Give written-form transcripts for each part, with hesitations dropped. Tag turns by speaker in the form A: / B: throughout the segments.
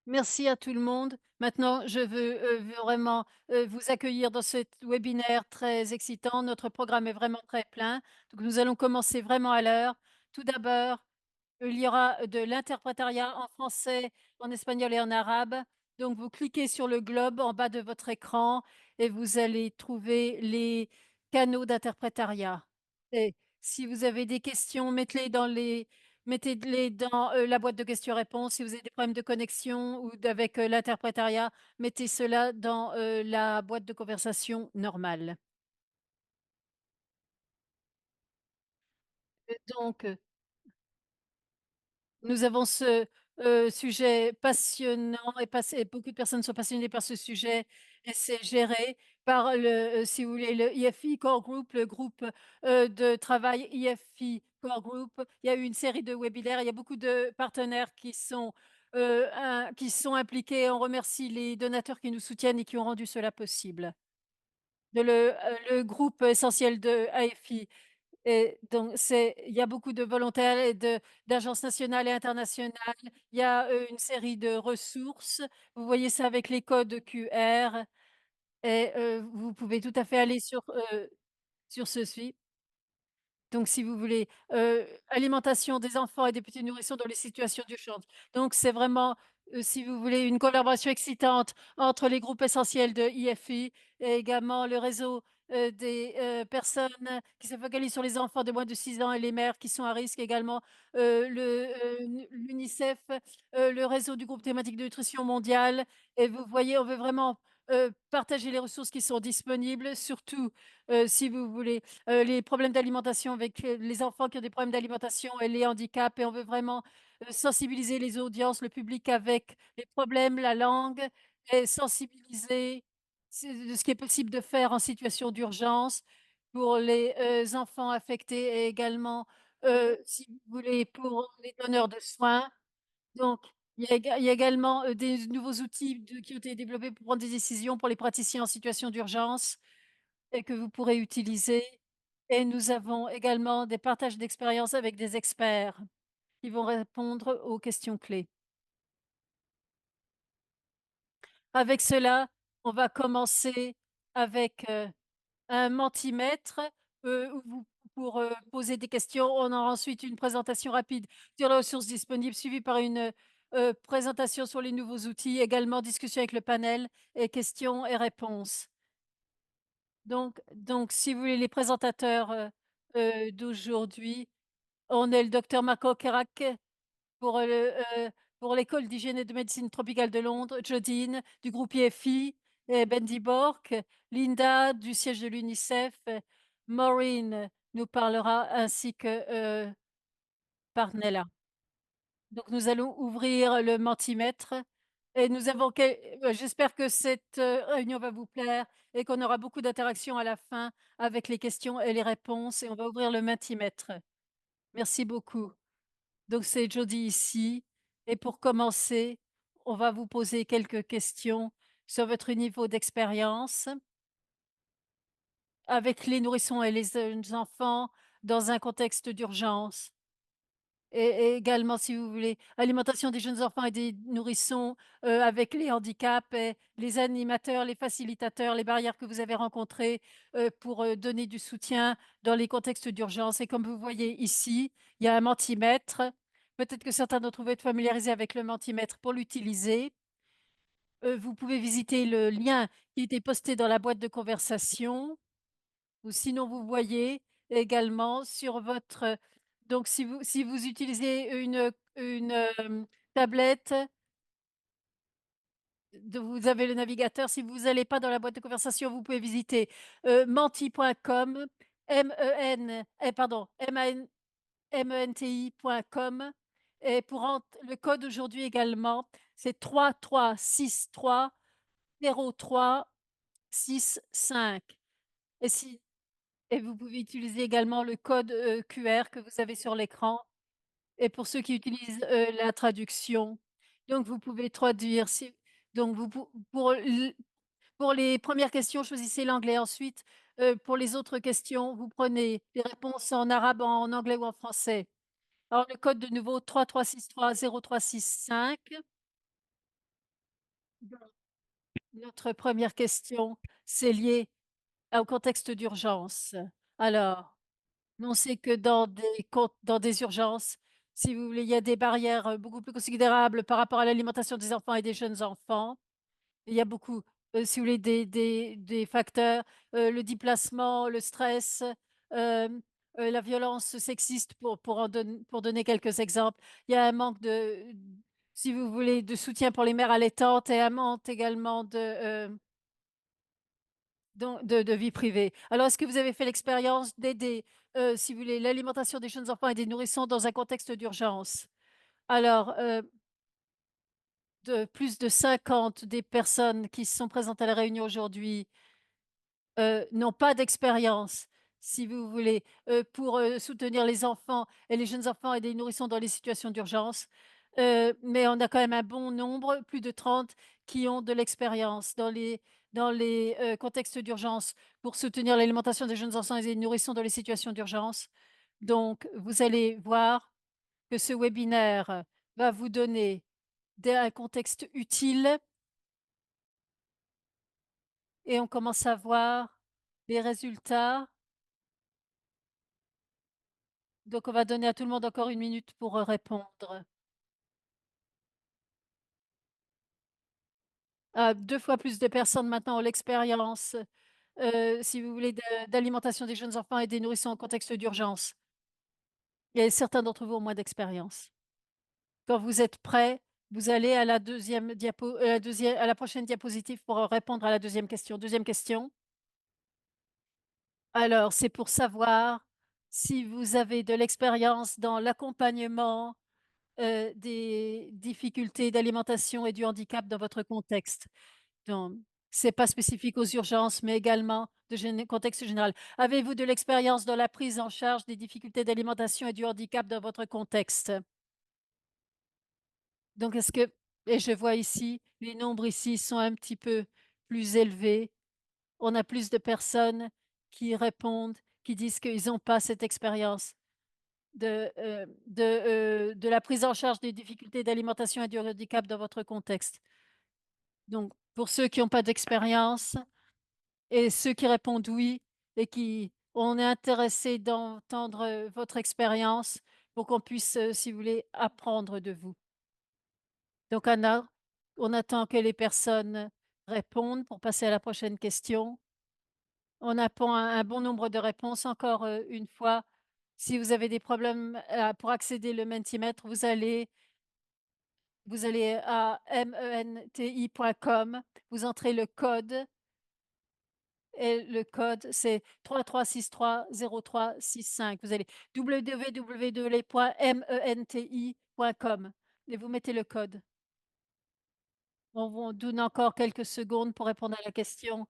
A: Merci à tout le monde. Maintenant, je veux, vraiment, vous accueillir dans cet webinaire très excitant. Notre programme est vraiment très plein, donc nous allons commencer vraiment à l'heure. Tout d'abord, il y aura de l'interprétariat en français, en espagnol et en arabe. Donc vous cliquez sur le globe en bas de votre écran et vous allez trouver les canaux d'interprétariat. Et si vous avez des questions, mettez-les dans, la boîte de questions-réponses. Si vous avez des problèmes de connexion ou avec, l'interprétariat, mettez cela dans, la boîte de conversation normale. Donc nous avons ce, sujet passionnant et beaucoup de personnes sont passionnées par ce sujet et c'est géré par le, si vous voulez, le IFI Core Group, le groupe, de travail IFI Core Group. Il y a eu une série de webinaires, il y a beaucoup de partenaires qui sont impliqués. On remercie les donateurs qui nous soutiennent et qui ont rendu cela possible. Le groupe essentiel de AFI. Et donc il y a beaucoup de volontaires et d'agences nationales et internationales. Il y a, une série de ressources. Vous voyez ça avec les codes QR et vous pouvez tout à fait aller sur ceci. Donc si vous voulez, alimentation des enfants et des petits nourrissons dans les situations d'urgence. Donc c'est vraiment, si vous voulez, une collaboration excitante entre les groupes essentiels de IFI et également le réseau, des, personnes qui se focalisent sur les enfants de moins de 6 ans et les mères qui sont à risque également, l'UNICEF, le réseau du groupe thématique de nutrition mondiale et vous voyez, on veut vraiment, partager les ressources qui sont disponibles, surtout, si vous voulez les problèmes d'alimentation avec, les enfants qui ont des problèmes d'alimentation et les handicaps et on veut vraiment, sensibiliser les audiences, le public avec les problèmes, la langue et sensibiliser de ce qui est possible de faire en situation d'urgence pour les, enfants affectés et également, si vous voulez, pour les donneurs de soins. Donc il y a également, des nouveaux outils qui ont été développés pour prendre des décisions pour les praticiens en situation d'urgence et que vous pourrez utiliser et nous avons également des partages d'expériences avec des experts qui vont répondre aux questions clés. Avec cela, on va commencer avec, un mentimètre, où vous pour, poser des questions. On aura ensuite une présentation rapide sur les ressources disponibles suivie par une, présentation sur les nouveaux outils, également discussion avec le panel et questions et réponses. Donc si vous voulez les présentateurs, d'aujourd'hui, on est le docteur Marco Cherac pour l'école d'hygiène et de médecine tropicale de Londres, Jodine du groupe IFI et Bendy Bork, Linda du siège de l'UNICEF, Maureen nous parlera ainsi que, Parnella. Donc nous allons ouvrir le mentimètre et nous avons j'espère que cette, réunion va vous plaire et qu'on aura beaucoup d'interactions à la fin avec les questions et les réponses et on va ouvrir le mentimètre. Merci beaucoup. Donc c'est Jody ici et pour commencer, on va vous poser quelques questions sur votre niveau d'expérience avec les nourrissons et les jeunes enfants dans un contexte d'urgence. Et également, si vous voulez, alimentation des jeunes enfants et des nourrissons, avec les handicaps et les animateurs, les facilitateurs, les barrières que vous avez rencontrées, pour, donner du soutien dans les contextes d'urgence et comme vous voyez ici, il y a un mentimètre. Peut-être que certains d'entre vous êtes familiarisés avec le mentimètre pour l'utiliser. Vous pouvez visiter le lien qui a été posté dans la boîte de conversation. Ou sinon vous voyez également sur votre donc si vous utilisez une tablette, vous avez le navigateur. Si vous allez pas dans la boîte de conversation, vous pouvez visiter, menti.com, pardon, menti.com et pour ent le code aujourd'hui également, c'est 33630365 et si et vous pouvez utiliser également le code, QR que vous avez sur l'écran et pour ceux qui utilisent, la traduction, donc vous pouvez traduire si donc vous pour les premières questions, choisissez l'anglais. Ensuite, pour les autres questions, vous prenez les réponses en arabe, en anglais ou en français. Alors le code de nouveau 33630365 Donc, notre première question, c'est lié au contexte d'urgence. Alors, on sait que dans des urgences, si vous voulez, il y a des barrières, beaucoup plus considérables par rapport à l'alimentation des enfants et des jeunes enfants. Il y a beaucoup, si vous voulez, des facteurs, le déplacement, le stress, hem, la violence sexiste pour donner quelques exemples. Il y a un manque si vous voulez, de soutien pour les mères allaitantes et un manque également de vie privée. Alors, est-ce que vous avez fait l'expérience d'aider, si vous voulez, l'alimentation des jeunes enfants et des nourrissons dans un contexte d'urgence? Alors, de plus de 50 des personnes qui sont présentes à la réunion aujourd'hui n'ont pas d'expérience, si vous voulez, pour, soutenir les enfants et les jeunes enfants et des nourrissons dans les situations d'urgence. Mais on a quand même un bon nombre, plus de 30, qui ont de l'expérience dans les contextes d'urgence pour soutenir l'alimentation des jeunes enfants et des nourrissons dans les situations d'urgence. Donc vous allez voir que ce webinaire va vous donner un contexte utile et on commence à voir les résultats. Donc on va donner à tout le monde encore 1 minute pour, répondre. 2 fois plus de personnes maintenant ont l'expérience, si vous voulez, d'alimentation des jeunes enfants et des nourrissons en contexte d'urgence et certains d'entre vous ont moins d'expérience. Quand vous êtes prêts, vous allez à la deuxième diapo à la prochaine diapositive pour, répondre à la deuxième question. Deuxième question. Alors, c'est pour savoir si vous avez de l'expérience dans l'accompagnement des difficultés d'alimentation et du handicap dans votre contexte. Donc, c'est pas spécifique aux urgences, mais également de contexte général. Avez-vous de l'expérience dans la prise en charge des difficultés d'alimentation et du handicap dans votre contexte? Donc, et je vois ici, les nombres ici sont un petit peu plus élevés. On a plus de personnes qui répondent, qui disent qu'ils n'ont pas cette expérience de la prise en charge des difficultés d'alimentation et du handicap dans votre contexte. Donc, pour ceux qui n'ont pas d'expérience et ceux qui répondent oui et qui on est intéressé d'entendre, votre expérience pour qu'on puisse, si vous voulez, apprendre de vous. Donc Anna, on attend que les personnes répondent pour passer à la prochaine question. On attend un bon nombre de réponses encore, une fois. Si vous avez des problèmes, pour accéder le Mentimeter, vous allez à menti.com, vous entrez le code et le code c'est 33630365. Vous allez www.menti.com et vous mettez le code. On vous donne encore quelques secondes pour répondre à la question,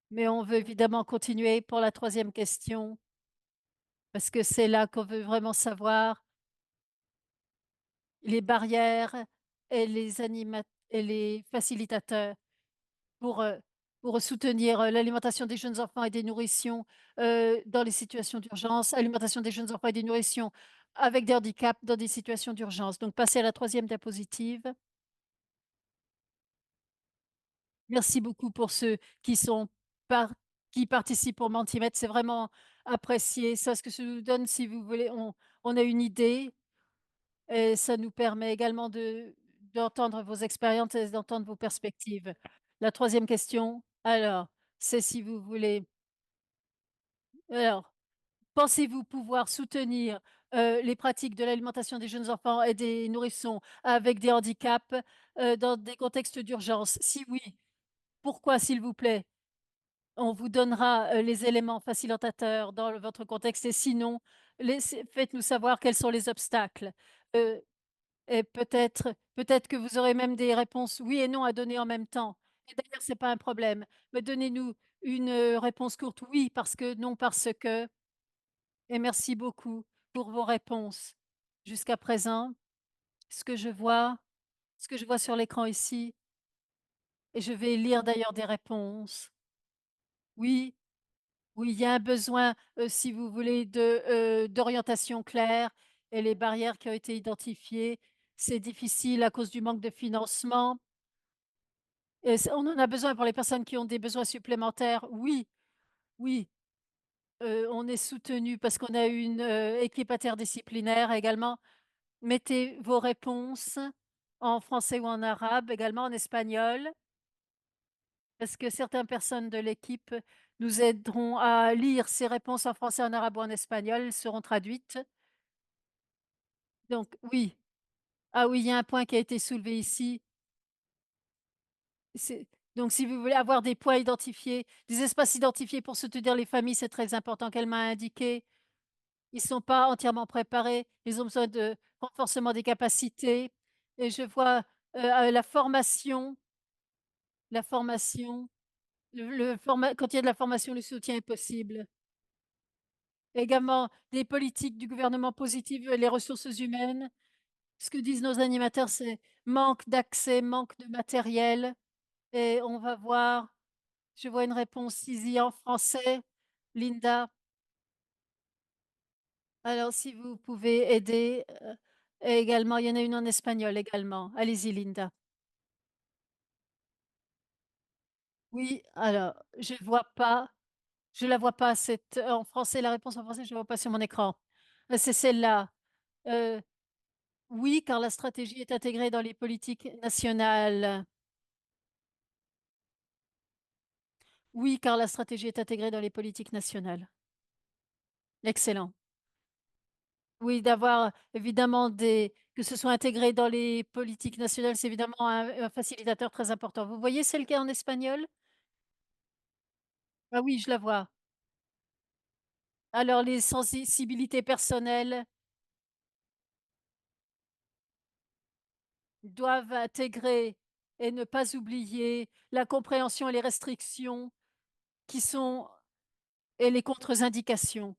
A: mais on veut évidemment continuer pour la troisième question parce que c'est là qu'on veut vraiment savoir les barrières et les facilitateurs pour, heu, pour soutenir, l'alimentation des jeunes enfants et des nourrissons, dans les situations d'urgence, alimentation des jeunes enfants et des nourrissons avec des handicaps dans des situations d'urgence. Donc passez à la troisième diapositive. Merci beaucoup pour ceux par qui participent au Mentimeter, c'est vraiment apprécié. Ça, ce que ça nous donne, si vous voulez, on a une idée et ça nous permet également d'entendre vos expériences et d'entendre vos perspectives. La troisième question, alors, c'est si vous voulez alors, pensez-vous pouvoir soutenir, les pratiques de l'alimentation des jeunes enfants et des nourrissons avec des handicaps, dans des contextes d'urgence? Si oui, pourquoi s'il vous plaît? On vous donnera, les éléments facilitateurs dans votre contexte et sinon, faites-nous savoir quels sont les obstacles. Heu et peut-être que vous aurez même des réponses oui et non à donner en même temps. Et d'ailleurs, c'est pas un problème. Mais donnez-nous une, réponse courte oui parce que, non parce que et merci beaucoup pour vos réponses. Jusqu'à présent, ce que je vois ce que je vois sur l'écran ici et je vais lire d'ailleurs des réponses. Oui. Oui, il y a un besoin, si vous voulez, d'orientation claire et les barrières qui ont été identifiées. C'est difficile à cause du manque de financement Et on en a besoin pour les personnes qui ont des besoins supplémentaires. Oui, oui, on est soutenu parce qu'on a une, équipe interdisciplinaire également. Mettez vos réponses en français ou en arabe, également en espagnol, parce que certaines personnes de l'équipe nous aideront à lire ces réponses en français, en arabe ou en espagnol. Elles seront traduites. Donc oui. Ah oui, il y a un point qui a été soulevé ici. C'est donc si vous voulez avoir des points identifiés, des espaces identifiés pour soutenir les familles, c'est très important qu'elle m'a indiqué. Ils sont pas entièrement préparés, ils ont besoin de renforcement des capacités et je vois, la formation, le forma quand il y a de la formation, le soutien est possible. Également des politiques du gouvernement positives, les ressources humaines. Ce que disent nos animateurs, c'est manque d'accès, manque de matériel et on va voir. Je vois une réponse ici en français. Linda, alors si vous pouvez aider, et également, il y en a une en espagnol également. Allez-y, Linda. Oui, alors, je la vois pas cette en français, la réponse en français, je la vois pas sur mon écran. C'est celle-là. Heu, oui, car la stratégie est intégrée dans les politiques nationales. Oui, car la stratégie est intégrée dans les politiques nationales. Excellent. Oui, d'avoir évidemment des que ce soit intégré dans les politiques nationales, c'est évidemment un facilitateur très important. Vous voyez celle qui est en espagnol? Ah oui, je la vois. Alors les sensibilités personnelles doivent intégrer et ne pas oublier la compréhension et les restrictions qui sont et les contre-indications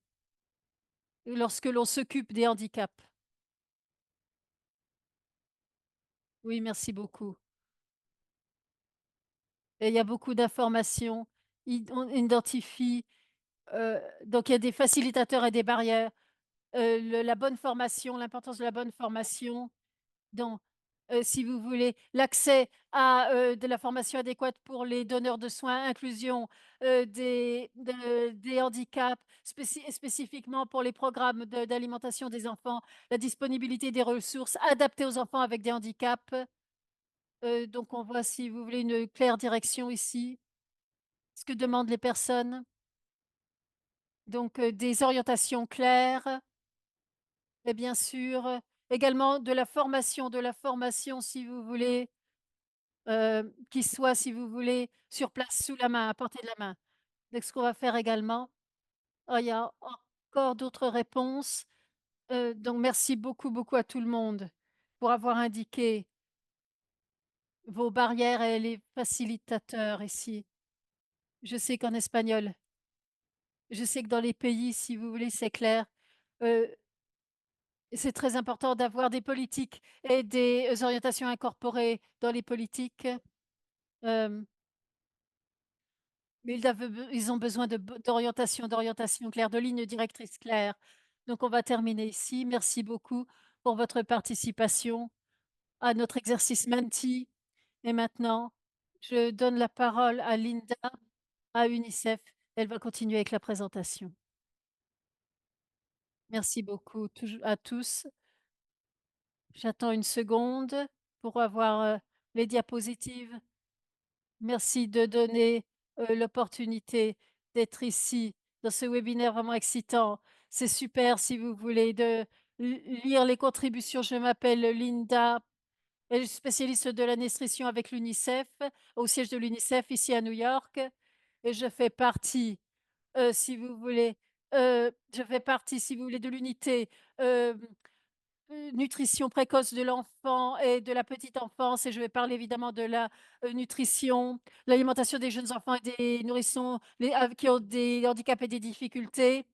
A: lorsque l'on s'occupe des handicaps. Oui, merci beaucoup. Et il y a beaucoup d'informations. On identifie, donc il y a des facilitateurs et des barrières. La bonne formation, l'importance de la bonne formation, donc si vous voulez, l'accès à, de la formation adéquate pour les donneurs de soins, inclusion, des handicaps, spécifiquement pour les programmes d'alimentation des enfants, la disponibilité des ressources adaptées aux enfants avec des handicaps. Donc on voit, si vous voulez, une claire direction ici. Ce que demandent les personnes, donc des orientations claires. Et bien sûr, également de la formation si vous voulez, qui soit, si vous voulez, sur place, sous la main, à portée de la main. Donc ce qu'on va faire également, il y a encore d'autres réponses, donc merci beaucoup, beaucoup à tout le monde pour avoir indiqué vos barrières et les facilitateurs ici. Je sais qu'en espagnol, je sais que dans les pays, si vous voulez, c'est clair, heu, c'est très important d'avoir des politiques et des orientations incorporées dans les politiques, hem, mais ils ont besoin d'orientation claire, de lignes directrices claires. Donc on va terminer ici. Merci beaucoup pour votre participation à notre exercice Menti et maintenant, je donne la parole à Linda, à UNICEF. Elle va continuer avec la présentation. Merci beaucoup à tous. J'attends une seconde pour avoir, les diapositives. Merci de donner, l'opportunité d'être ici dans ce webinaire vraiment excitant. C'est super si vous voulez de lire les contributions. Je m'appelle Linda et je suis spécialiste de la nutrition avec l'UNICEF, au siège de l'UNICEF ici à New York et si vous voulez, je fais partie, si vous voulez, de l'unité, nutrition précoce de l'enfant et de la petite enfance et je vais parler évidemment de la, nutrition, l'alimentation des jeunes enfants et des nourrissons qui ont des handicaps et des difficultés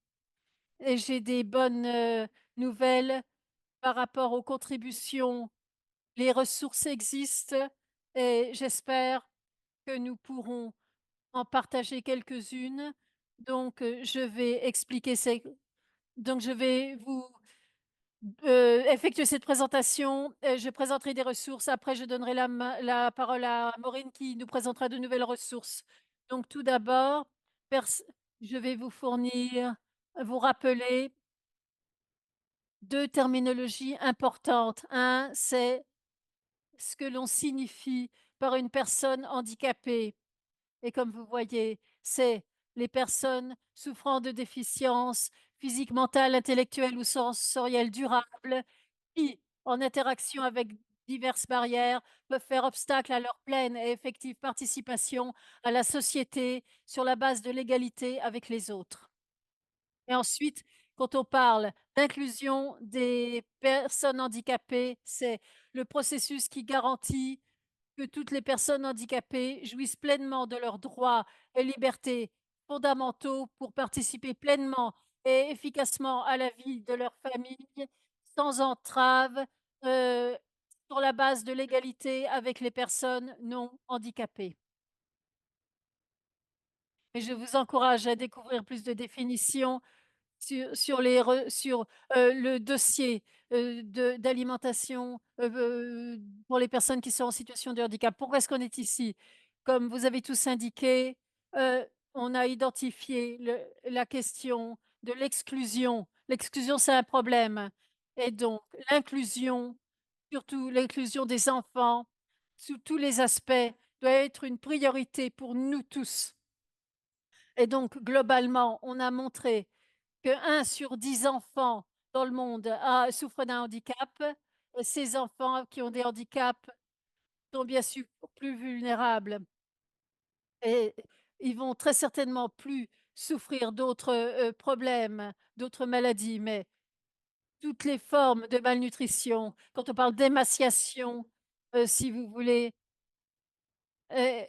A: et j'ai des bonnes, nouvelles par rapport aux contributions. Les ressources existent et j'espère que nous pourrons en partager quelques-unes. Donc, je vais expliquer ces donc je vais vous effectuer cette présentation, je présenterai des ressources. Après, je donnerai la parole à Maureen qui nous présentera de nouvelles ressources. Donc tout d'abord, pers je vais vous rappeler 2 terminologies importantes. Un, c'est ce que l'on signifie par une personne handicapée. Et comme vous voyez, c'est les personnes souffrant de déficiences physiques, mentales, intellectuelles ou sensorielles durables qui, en interaction avec diverses barrières, peuvent faire obstacle à leur pleine et effective participation à la société sur la base de l'égalité avec les autres. Et ensuite, quand on parle d'inclusion des personnes handicapées, c'est le processus qui garantit que toutes les personnes handicapées jouissent pleinement de leurs droits et libertés fondamentaux pour participer pleinement et efficacement à la vie de leur famille, sans entrave, heu, sur la base de l'égalité avec les personnes non handicapées. Et je vous encourage à découvrir plus de définitions sur le dossier, de d'alimentation, pour les personnes qui sont en situation de handicap. Pourquoi est-ce qu'on est ici? Comme vous avez tous indiqué, heu, on a identifié la question de l'exclusion. L'exclusion, c'est un problème et donc l'inclusion, surtout l'inclusion des enfants, sous tous les aspects, doit être une priorité pour nous tous et donc globalement, on a montré que 1 sur 10 enfants dans le monde souffre d'un handicap. Ces enfants qui ont des handicaps sont bien sûr plus vulnérables et ils vont très certainement plus souffrir d'autres, problèmes, d'autres maladies, mais toutes les formes de malnutrition, quand on parle d'émaciation, si vous voulez, et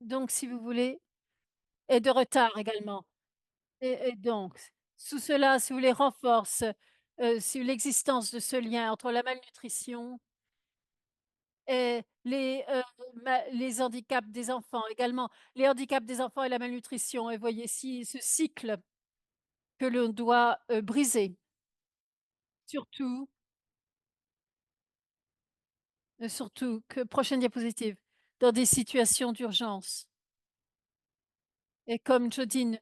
A: donc si vous voulez et de retard également. Et donc, sous cela, si vous voulez, renforce, sur l'existence de ce lien entre la malnutrition et les handicaps des enfants également. Les handicaps des enfants et la malnutrition et voyez si ce cycle que l'on doit, briser. Surtout, surtout que prochaine diapositive, dans des situations d'urgence. Et comme Jodine,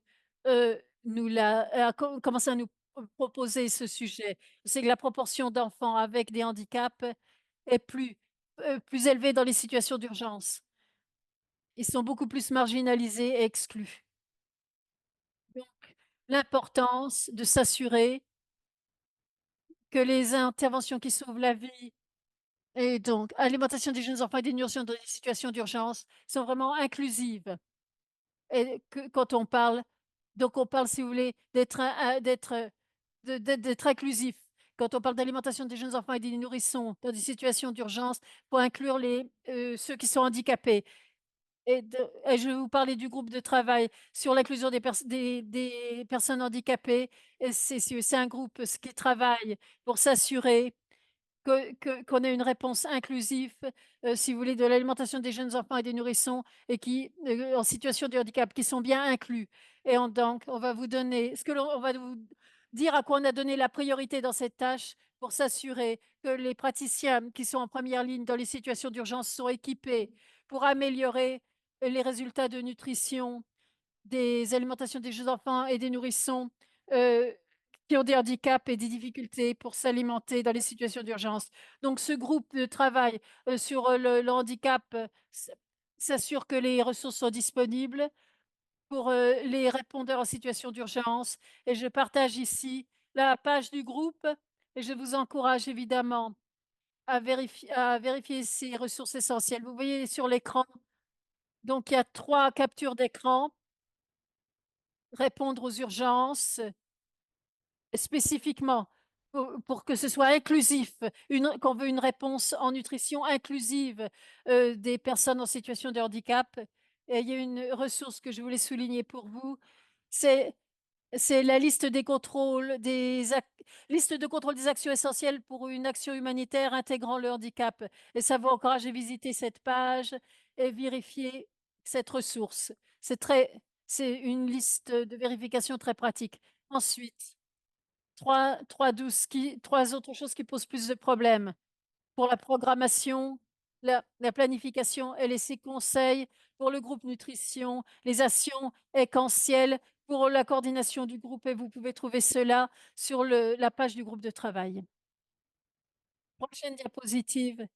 A: nous l'a a co commencé à nous proposer ce sujet, c'est que la proportion d'enfants avec des handicaps est plus élevée dans les situations d'urgence. Ils sont beaucoup plus marginalisés et exclus. Donc l'importance de s'assurer que les interventions qui sauvent la vie et donc alimentation des jeunes enfants et des nourrissons dans des situations d'urgence sont vraiment inclusives. Et que quand on parle donc on parle, si vous voulez, d'être inclusif. Quand on parle d'alimentation des jeunes enfants et des nourrissons dans des situations d'urgence, faut inclure ceux qui sont handicapés et je vais vous parler du groupe de travail sur l'inclusion des personnes handicapées et c'est un groupe qui travaille pour s'assurer qu'on ait une réponse inclusive, si vous voulez, de l'alimentation des jeunes enfants et des nourrissons et qui, en situation de handicap, qui sont bien inclus et donc on va vous donner on va vous dire à quoi on a donné la priorité dans cette tâche pour s'assurer que les praticiens qui sont en première ligne dans les situations d'urgence sont équipés pour améliorer les résultats de nutrition des alimentations des jeunes enfants et des nourrissons, heu, qui ont des handicaps et des difficultés pour s'alimenter dans les situations d'urgence. Donc ce groupe de travail, sur, le handicap, s'assure que les ressources sont disponibles pour, les répondeurs en situation d'urgence et je partage ici la page du groupe et je vous encourage évidemment à vérifier ces ressources essentielles. Vous voyez sur l'écran, donc il y a 3 captures d'écran. Répondre aux urgences, spécifiquement pour que ce soit inclusif, qu'on veut une réponse en nutrition inclusive, des personnes en situation de handicap et il y a une ressource que je voulais souligner pour vous, c'est c'est la liste de contrôle des actions essentielles pour une action humanitaire intégrant le handicap et ça vous encourage à visiter cette page et vérifier cette ressource. C'est une liste de vérification très pratique. Ensuite, 3 autres choses qui posent plus de problèmes. Pour la programmation, la planification et les conseils pour le groupe nutrition, les actions essentielles pour la coordination du groupe et vous pouvez trouver cela sur la page du groupe de travail. Prochaine diapositive,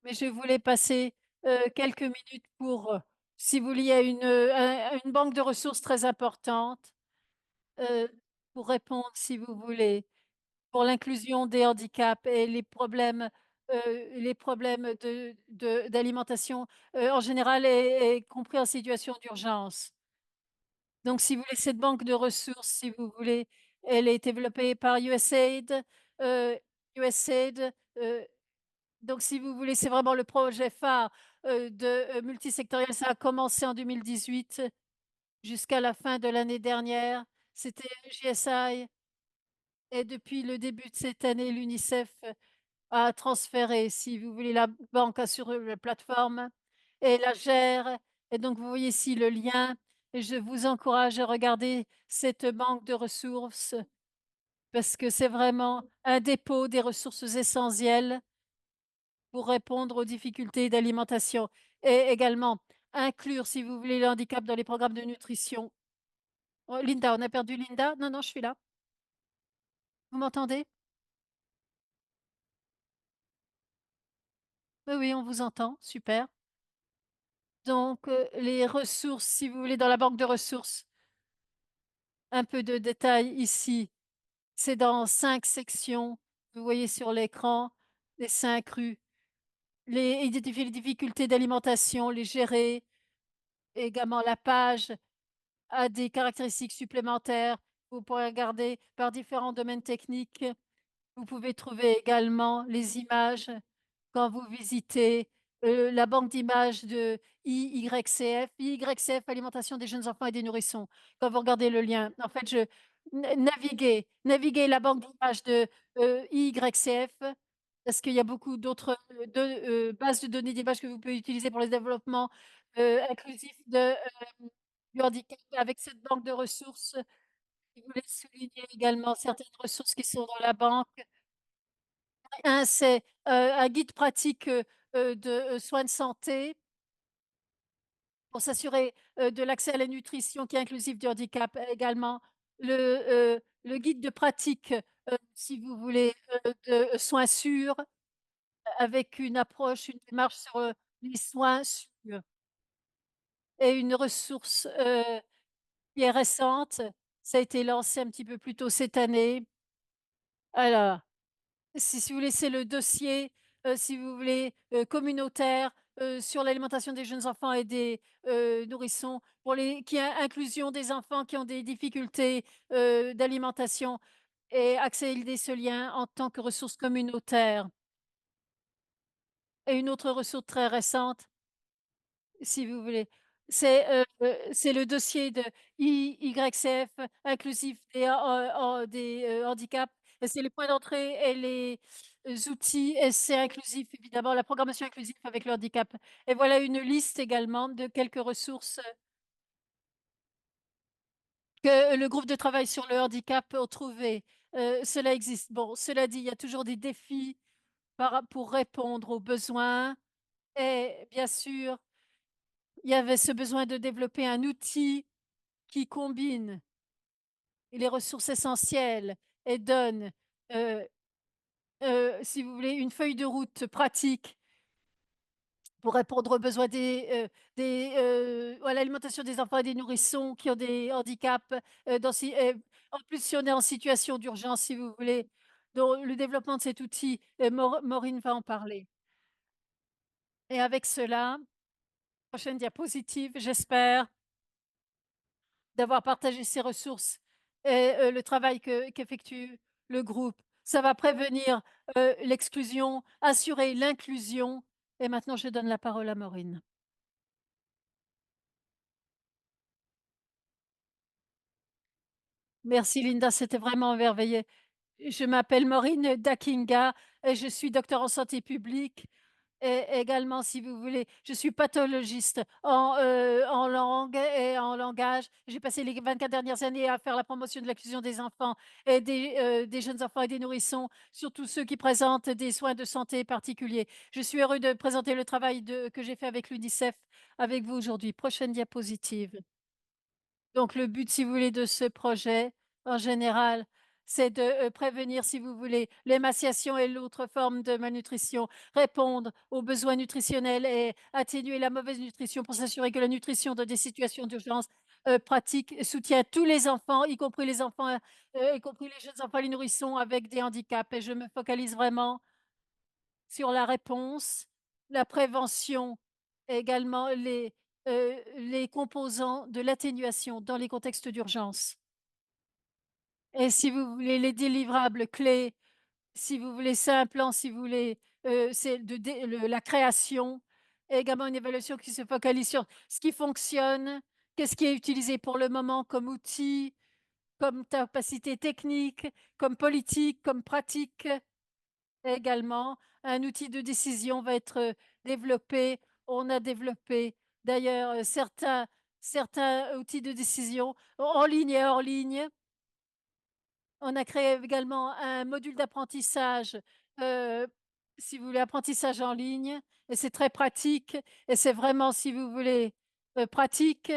A: mais je voulais passer, quelques minutes pour, si vous voulez, il y a une banque de ressources très importante, heu, pour répondre, si vous voulez, pour l'inclusion des handicaps et les problèmes d'alimentation, en général et compris en situation d'urgence. Donc si vous voulez, cette banque de ressources, si vous voulez, elle est développée par heu, USAID, donc si vous voulez, c'est vraiment le projet phare, multisectoriel. Ça a commencé en 2018 jusqu'à la fin de l'année dernière. C'était GSI et depuis le début de cette année, l'UNICEF à transférer, si vous voulez, la banque sur la plateforme et la gère et donc vous voyez ici le lien et je vous encourage à regarder cette banque de ressources parce que c'est vraiment un dépôt des ressources essentielles pour répondre aux difficultés d'alimentation et également inclure, si vous voulez, le handicap dans les programmes de nutrition. Oh, Linda, on a perdu Linda? Non, non, je suis là. Vous m'entendez? Oui, oui, on vous entend, super. Donc, les ressources, si vous voulez, dans la banque de ressources, un peu de détails ici. C'est dans 5 sections. Vous voyez sur l'écran les 5 rues. Identifier les difficultés d'alimentation, les gérer. Également, la page a des caractéristiques supplémentaires. Vous pourrez regarder par différents domaines techniques. Vous pouvez trouver également les images quand vous visitez, la banque d'images de IYCF, IYCF Alimentation des jeunes enfants et des nourrissons. Quand vous regardez le lien, en fait, naviguez la banque d'images de, IYCF parce qu'il y a beaucoup d'autres, bases de données d'images que vous pouvez utiliser pour le développement, inclusif du handicap avec cette banque de ressources. Je voulais souligner également certaines ressources qui sont dans la banque. C'est, un guide pratique, de, soins de santé pour s'assurer, de l'accès à la nutrition qui est inclusive du handicap. Également, le guide de pratique, si vous voulez, de soins sûrs avec une approche, une démarche sur, les soins sûrs et une ressource, qui est récente. Ça a été lancé un petit peu plus tôt cette année. Alors si vous voulez, c'est le dossier, si vous voulez, communautaire, sur l'alimentation des jeunes enfants et des, nourrissons pour les qui a inclusion des enfants qui ont des difficultés, d'alimentation et accéder ce lien en tant que ressource communautaire. Et une autre ressource très récente si vous voulez. C'est le dossier de IYCF inclusif des handicaps et c'est les points d'entrée et les, outils et c'est inclusif évidemment, la programmation inclusive avec le handicap et voilà une liste également de quelques ressources, que le groupe de travail sur le handicap ont trouvées. Cela existe. Bon, cela dit, il y a toujours des défis pour répondre aux besoins et bien sûr il y avait ce besoin de développer un outil qui combine les ressources essentielles et donne, heu si vous voulez, une feuille de route pratique pour répondre aux besoins à l'alimentation des enfants et des nourrissons qui ont des handicaps, en plus, si on est en situation d'urgence, si vous voulez. Donc le développement de cet outil, Maureen va en parler et avec cela, prochaine diapositive, j'espère d'avoir partagé ces ressources et le travail qu'effectue le groupe. Ça va prévenir, l'exclusion, assurer l'inclusion et maintenant je donne la parole à Maureen. Merci Linda, c'était vraiment merveilleux. Je m'appelle Maureen Dakinga et je suis docteur en santé publique Et également, si vous voulez, je suis pathologiste en langue et en langage. J'ai passé les 24 dernières années à faire la promotion de l'inclusion des enfants et des jeunes enfants et des nourrissons, surtout ceux qui présentent des soins de santé particuliers. Je suis heureux de présenter le travail que j'ai fait avec l'UNICEF avec vous aujourd'hui. Prochaine diapositive. Donc le but, si vous voulez, de ce projet, en général, c'est de, prévenir, si vous voulez, l'émaciation et l'autre forme de malnutrition, répondre aux besoins nutritionnels et atténuer la mauvaise nutrition pour s'assurer que la nutrition dans des situations d'urgence, pratique soutient tous les enfants, y compris les jeunes enfants, les nourrissons avec des handicaps et je me focalise vraiment sur la réponse, la prévention et également les composants de l'atténuation dans les contextes d'urgence. Et si vous voulez les délivrables clés, si vous voulez, c'est un plan, si vous voulez, c'est de dé le la création et également une évaluation qui se focalise sur ce qui fonctionne, qu'est-ce qui est utilisé pour le moment comme outil, comme capacité technique, comme politique, comme pratique. Également, un outil de décision va être, développé. On a développé d'ailleurs, certains outils de décision en ligne et hors ligne. On a créé également un module d'apprentissage, heu, si vous voulez, apprentissage en ligne et c'est très pratique et c'est vraiment, si vous voulez, pratique.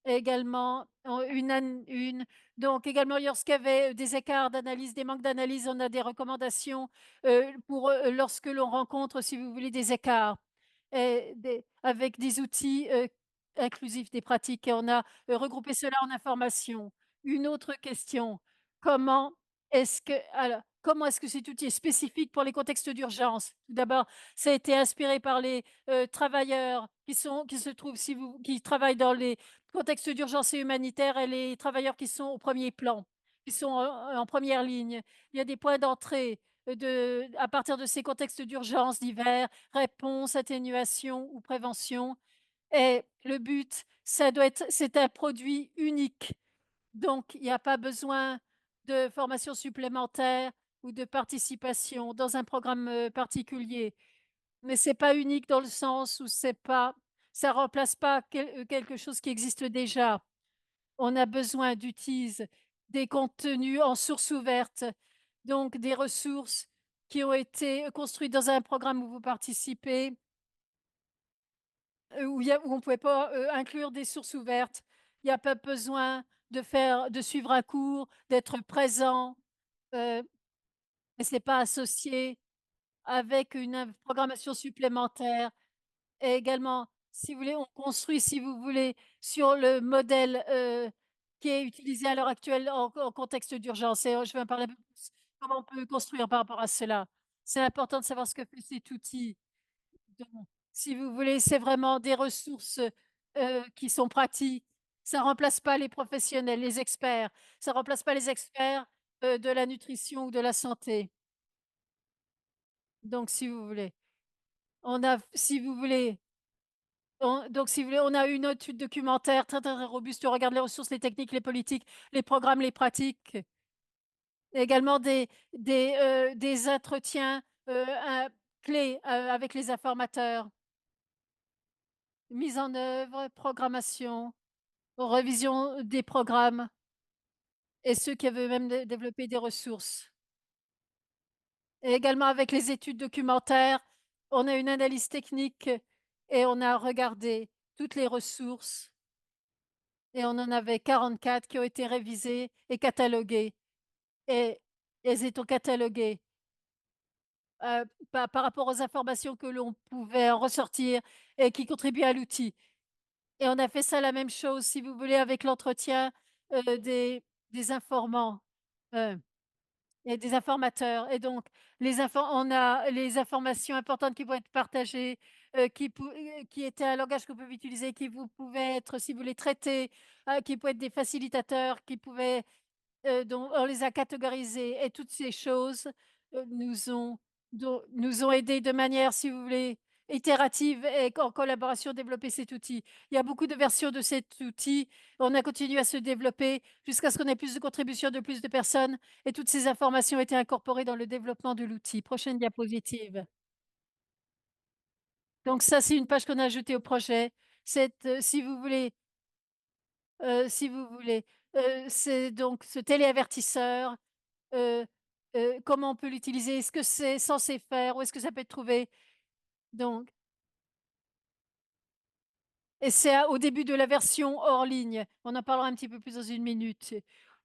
A: Et également en une donc également lorsqu'il y avait des écarts d'analyse, des manques d'analyse, on a des recommandations, pour, lorsque l'on rencontre, si vous voulez, des écarts et des avec des outils, inclusifs, des pratiques et on a, regroupé cela en informations. Une autre question: Comment comment est-ce que cet outil est spécifique pour les contextes d'urgence? Tout d'abord, ça a été inspiré par les, travailleurs qui se trouvent qui travaillent dans les contextes d'urgence et humanitaire et les travailleurs qui sont au premier plan, qui sont en 1re ligne. Il y a des points d'entrée, à partir de ces contextes d'urgence divers, réponse, atténuation ou prévention et le but, c'est un produit unique. Donc, il n'y a pas besoin de formation supplémentaire ou de participation dans un programme, particulier. Mais c'est pas unique dans le sens où ça remplace pas quelque chose qui existe déjà. On a besoin d'utiliser des contenus en source ouverte, donc des ressources qui ont été construites dans un programme où vous participez, où on ne pouvait pas, inclure des sources ouvertes. Il y a pas besoin de suivre un cours, d'être présent, heu, et c'est pas associé avec une programmation supplémentaire et également, si vous voulez, on construit, si vous voulez, sur le modèle, qui est utilisé à l'heure actuelle en contexte d'urgence et je vais en parler un peu plus, comment on peut construire par rapport à cela. C'est important de savoir ce que fait cet outil. Donc, si vous voulez, c'est vraiment des ressources, qui sont pratiques. Ça remplace pas les professionnels, les experts. Ça remplace pas les experts, de la nutrition ou de la santé. Donc si vous voulez, on a si vous voulez si vous voulez, on a une étude documentaire très, très, très robuste. On regarde les ressources, les techniques, les politiques, les programmes, les pratiques. Également des entretiens, clés, avec les informateurs. Mise en œuvre, programmation, révision des programmes et ceux qui avaient même développé des ressources. Et également avec les études documentaires, on a une analyse technique et on a regardé toutes les ressources et on en avait 44 qui ont été révisées et cataloguées et elles étant cataloguées, par rapport aux informations que l'on pouvait en ressortir et qui contribuaient à l'outil. Et on a fait ça la même chose, si vous voulez, avec l'entretien, des informants, heu et des informateurs et donc on a les informations importantes qui vont être partagées, qui étaient un langage que vous pouvez utiliser, qui vous pouvaient être, si vous voulez, traités, qui pouvaient être des facilitateurs, qui pouvaient dont on les a catégorisés et toutes ces choses, nous ont aidés de manière, si vous voulez, itérative et en collaboration développer cet outil. Il y a beaucoup de versions de cet outil. On a continué à se développer jusqu'à ce qu'on ait plus de contributions de plus de personnes et toutes ces informations ont été incorporées dans le développement de l'outil. Prochaine diapositive. Donc ça, c'est une page qu'on a ajoutée au projet. Si vous voulez, si vous voulez, c'est donc ce téléavertisseur, heu comment on peut l'utiliser? Est-ce que c'est censé faire? Où est-ce que ça peut être trouvé? Donc et c'est au début de la version hors ligne. On en parlera un petit peu plus dans une minute.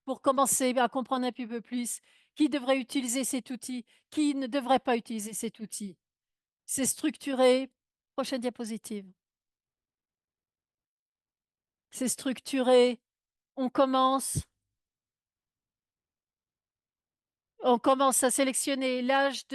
A: Pour commencer à comprendre un petit peu plus, qui devrait utiliser cet outil? Qui ne devrait pas utiliser cet outil? C'est structuré. Prochaine diapositive. C'est structuré. On commence On commence à sélectionner l'âge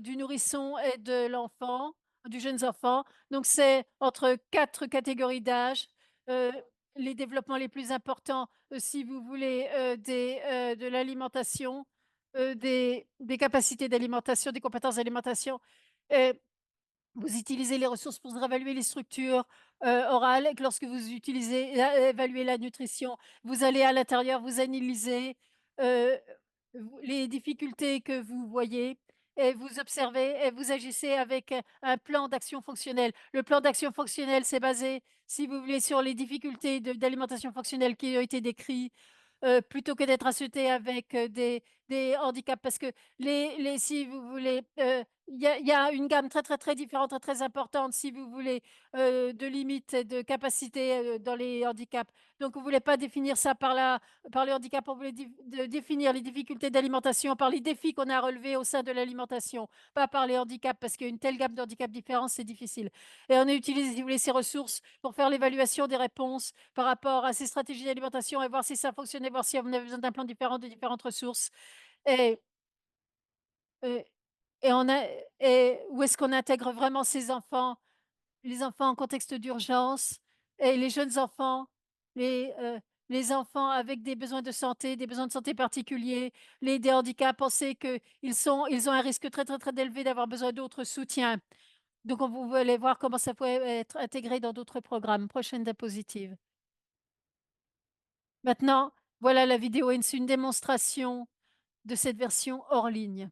A: du nourrisson et de l'enfant, du jeune enfant. Donc c'est entre 4 catégories d'âge. Heu, les développements les plus importants, si vous voulez, de l'alimentation, des capacités d'alimentation, des compétences d'alimentation. Vous utilisez les ressources pour évaluer les structures, orales et que lorsque vous utilisez évaluer la nutrition, vous allez à l'intérieur, vous analysez, heu, les difficultés que vous voyez et vous observez et vous agissez avec, un plan d'action fonctionnel. Le plan d'action fonctionnel, c'est basé, si vous voulez, sur les difficultés d'alimentation fonctionnelle qui ont été décrits, plutôt que d'être insulté avec, des handicaps parce que si vous voulez, il y a une gamme très, très, très différente, très, très importante, si vous voulez, de limites et de capacités, dans les handicaps. Donc vous voulez pas définir ça par le handicap, on voulait définir les difficultés d'alimentation par les défis qu'on a à relever au sein de l'alimentation, pas par les handicaps, parce qu'il y a une telle gamme de handicaps différents, c'est difficile. Et on a utilisé, si vous voulez, ces ressources pour faire l'évaluation des réponses par rapport à ces stratégies d'alimentation et voir si ça fonctionnait, voir si on avait besoin d'un plan différent de différentes ressources. Et et et on a et où est-ce qu'on intègre vraiment ces enfants, les enfants en contexte d'urgence et les jeunes enfants, les, heu, les enfants avec des besoins de santé, des besoins de santé particuliers, des handicaps. On sait qu'ils ont un risque très, très, très élevé d'avoir besoin d'autres soutiens. Donc on vous allez voir comment ça pourrait être intégré dans d'autres programmes. Prochaine diapositive. Maintenant, voilà la vidéo et c'est une démonstration de cette version hors ligne.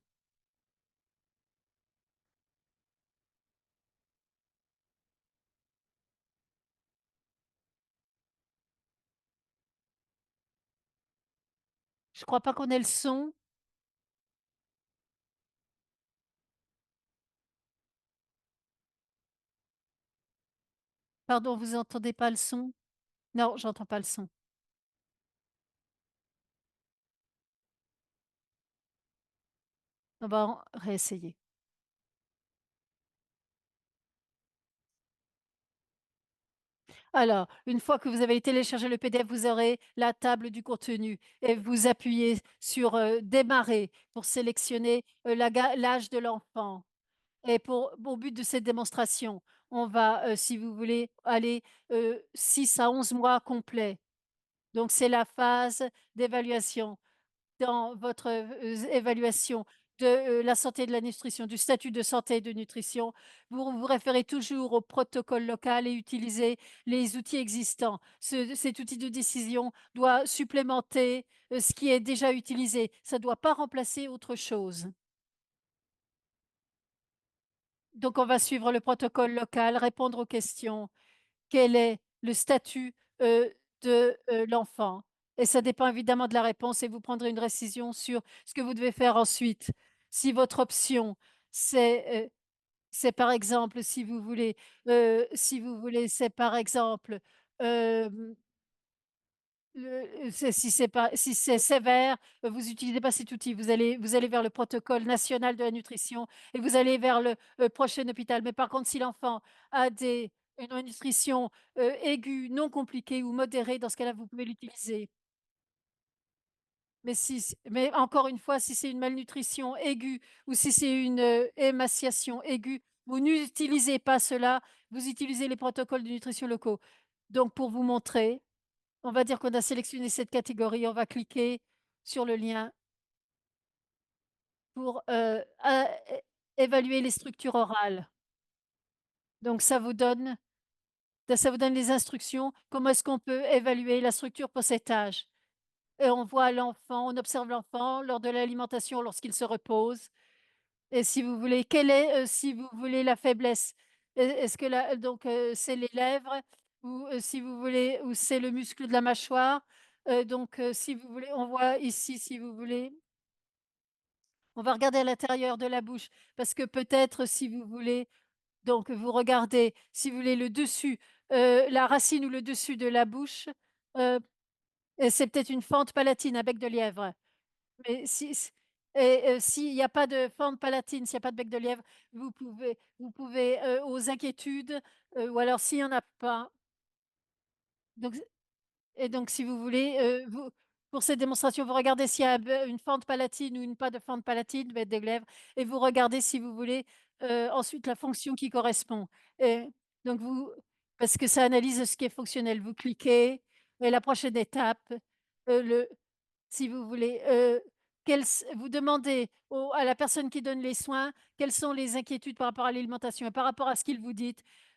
A: Je crois pas qu'on ait le son. Pardon, vous entendez pas le son? Non, j'entends pas le son. On va réessayer. Alors, une fois que vous avez téléchargé le PDF, vous aurez la table du contenu et vous appuyez sur, démarrer pour sélectionner, l'âge de l'enfant et au but de cette démonstration, on va, si vous voulez, aller, 6 à 11 mois complets. Donc c'est la phase d'évaluation. Dans votre, évaluation de, la santé et de la nutrition, du statut de santé et de nutrition, vous vous référez toujours au protocole local et utilisez les outils existants. Cet outil de décision doit supplémenter, ce qui est déjà utilisé. Ça ne doit pas remplacer autre chose. Donc on va suivre le protocole local, répondre aux questions. Quel est le statut, de, l'enfant? Et ça dépend évidemment de la réponse et vous prendrez une décision sur ce que vous devez faire ensuite. Si votre option, c'est par exemple, c'est par exemple, hem si c'est sévère, vous utilisez pas cet outil. Vous allez vers le protocole national de la nutrition et vous allez vers le, prochain hôpital. Mais par contre, si l'enfant a une malnutrition, aiguë, non compliquée ou modérée, dans ce cas-là, vous pouvez l'utiliser. Mais encore une fois, si c'est une malnutrition aiguë ou si c'est une, émaciation aiguë, vous n'utilisez pas cela, vous utilisez les protocoles de nutrition locaux. Donc pour vous montrer, on va dire qu'on a sélectionné cette catégorie, on va cliquer sur le lien pour, évaluer les structures orales. Donc ça vous donne les instructions, comment est-ce qu'on peut évaluer la structure pour cet âge? Et on voit l'enfant, on observe l'enfant lors de l'alimentation lorsqu'il se repose et si vous voulez, quelle est, si vous voulez, la faiblesse? Est-ce que la donc c'est les lèvres ou si vous voulez ou c'est le muscle de la mâchoire? Donc si vous voulez, on voit ici, si vous voulez, on va regarder à l'intérieur de la bouche parce que peut-être, si vous voulez, donc vous regardez, si vous voulez, le dessus, la racine ou le dessus de la bouche, heu et c'est peut-être une fente palatine, un bec de lièvre. Mais si s et s'il y a pas de fente palatine, s'il y a pas de bec de lièvre, vous pouvez, aux inquiétudes, ou alors s'il y en a pas, donc et donc si vous voulez, vous pour cette démonstration, vous regardez s'il y a une fente palatine ou une pas de fente palatine, bête des lèvres et vous regardez si vous voulez, ensuite la fonction qui correspond et donc vous parce que ça analyse ce qui est fonctionnel. Vous cliquez et la prochaine étape, le si vous voulez, quelles s vous demandez à la personne qui donne les soins, quelles sont les inquiétudes par rapport à l'alimentation et par rapport à ce qu'il vous dit,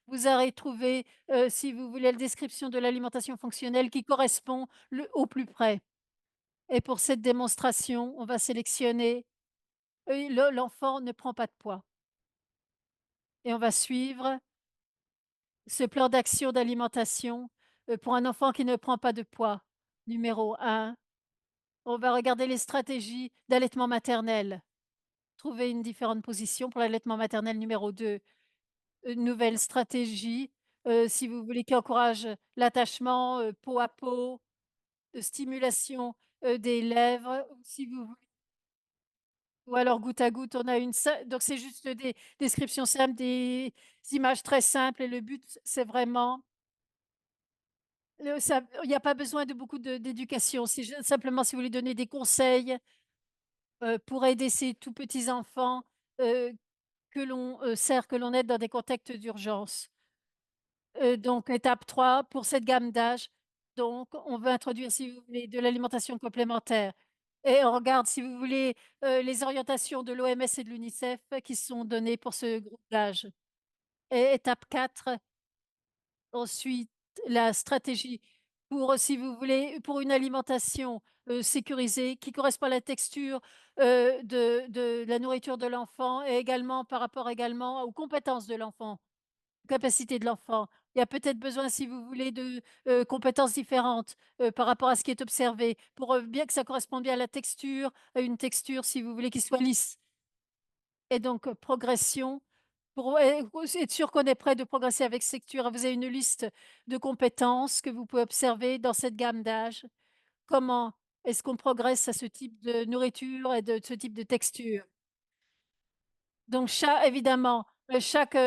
A: vous aurez trouvé, si vous voulez, la description de l'alimentation fonctionnelle qui correspond au plus près et pour cette démonstration, on va sélectionner l'enfant ne prend pas de poids et on va suivre ce plan d'action d'alimentation, pour un enfant qui ne prend pas de poids. Numéro 1, on va regarder les stratégies d'allaitement maternel. Trouver une différente position pour l'allaitement maternel. Numéro 2, une nouvelle stratégie, si vous voulez, qui encourage l'attachement, peau à peau, stimulation, des lèvres ou si vous voulez ou alors goutte à goutte. On a une seul donc c'est juste des descriptions simples, des images très simples et le but, c'est vraiment ça il y a pas besoin de beaucoup d'éducation. C'est ju simplement si vous voulez donner des conseils, pour aider ces tout petits enfants, heu, que l'on aide dans des contextes d'urgence. Donc étape 3 pour cette gamme d'âge, donc on veut introduire, si vous voulez, de l'alimentation complémentaire et on regarde, si vous voulez, les orientations de l'OMS et de l'UNICEF qui sont données pour ce groupe d'âge et étape 4, ensuite la stratégie pour, si vous voulez, pour une alimentation, sécurisée qui correspond à la texture, de la nourriture de l'enfant et également par rapport également aux compétences de l'enfant. Capacité de l'enfant. Il y a peut-être besoin, si vous voulez, de, compétences différentes, par rapport à ce qui est observé pour, bien que ça corresponde bien à la texture, à une texture, si vous voulez, qui soit lisse et donc progression pour être sûr qu'on est prêt de progresser avec cette texture. Vous avez une liste de compétences que vous pouvez observer dans cette gamme d'âge. Comment est-ce qu'on progresse à ce type de nourriture et de ce type de texture? Donc évidemment, chaque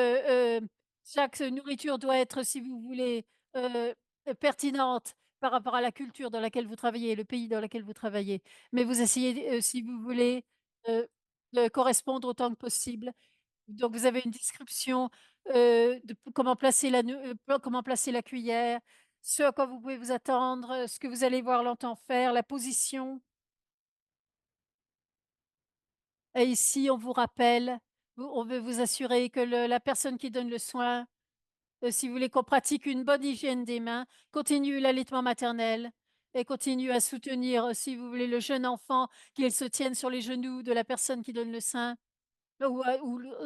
A: nourriture doit être, si vous voulez, heu pertinente par rapport à la culture dans laquelle vous travaillez, le pays dans lequel vous travaillez. Mais vous essayez, si vous voulez, heu, de correspondre autant que possible. Donc vous avez une description, de comment placer comment placer la cuillère, ce à quoi vous pouvez vous attendre, ce que vous allez voir l'enfant faire, la position. Et ici, on vous rappelle, on veut vous assurer que la personne qui donne le soin, si vous voulez qu'on pratique une bonne hygiène des mains, continue l'allaitement maternel et continue à soutenir, si vous voulez, le jeune enfant, qu'il se tienne sur les genoux de la personne qui donne le sein ou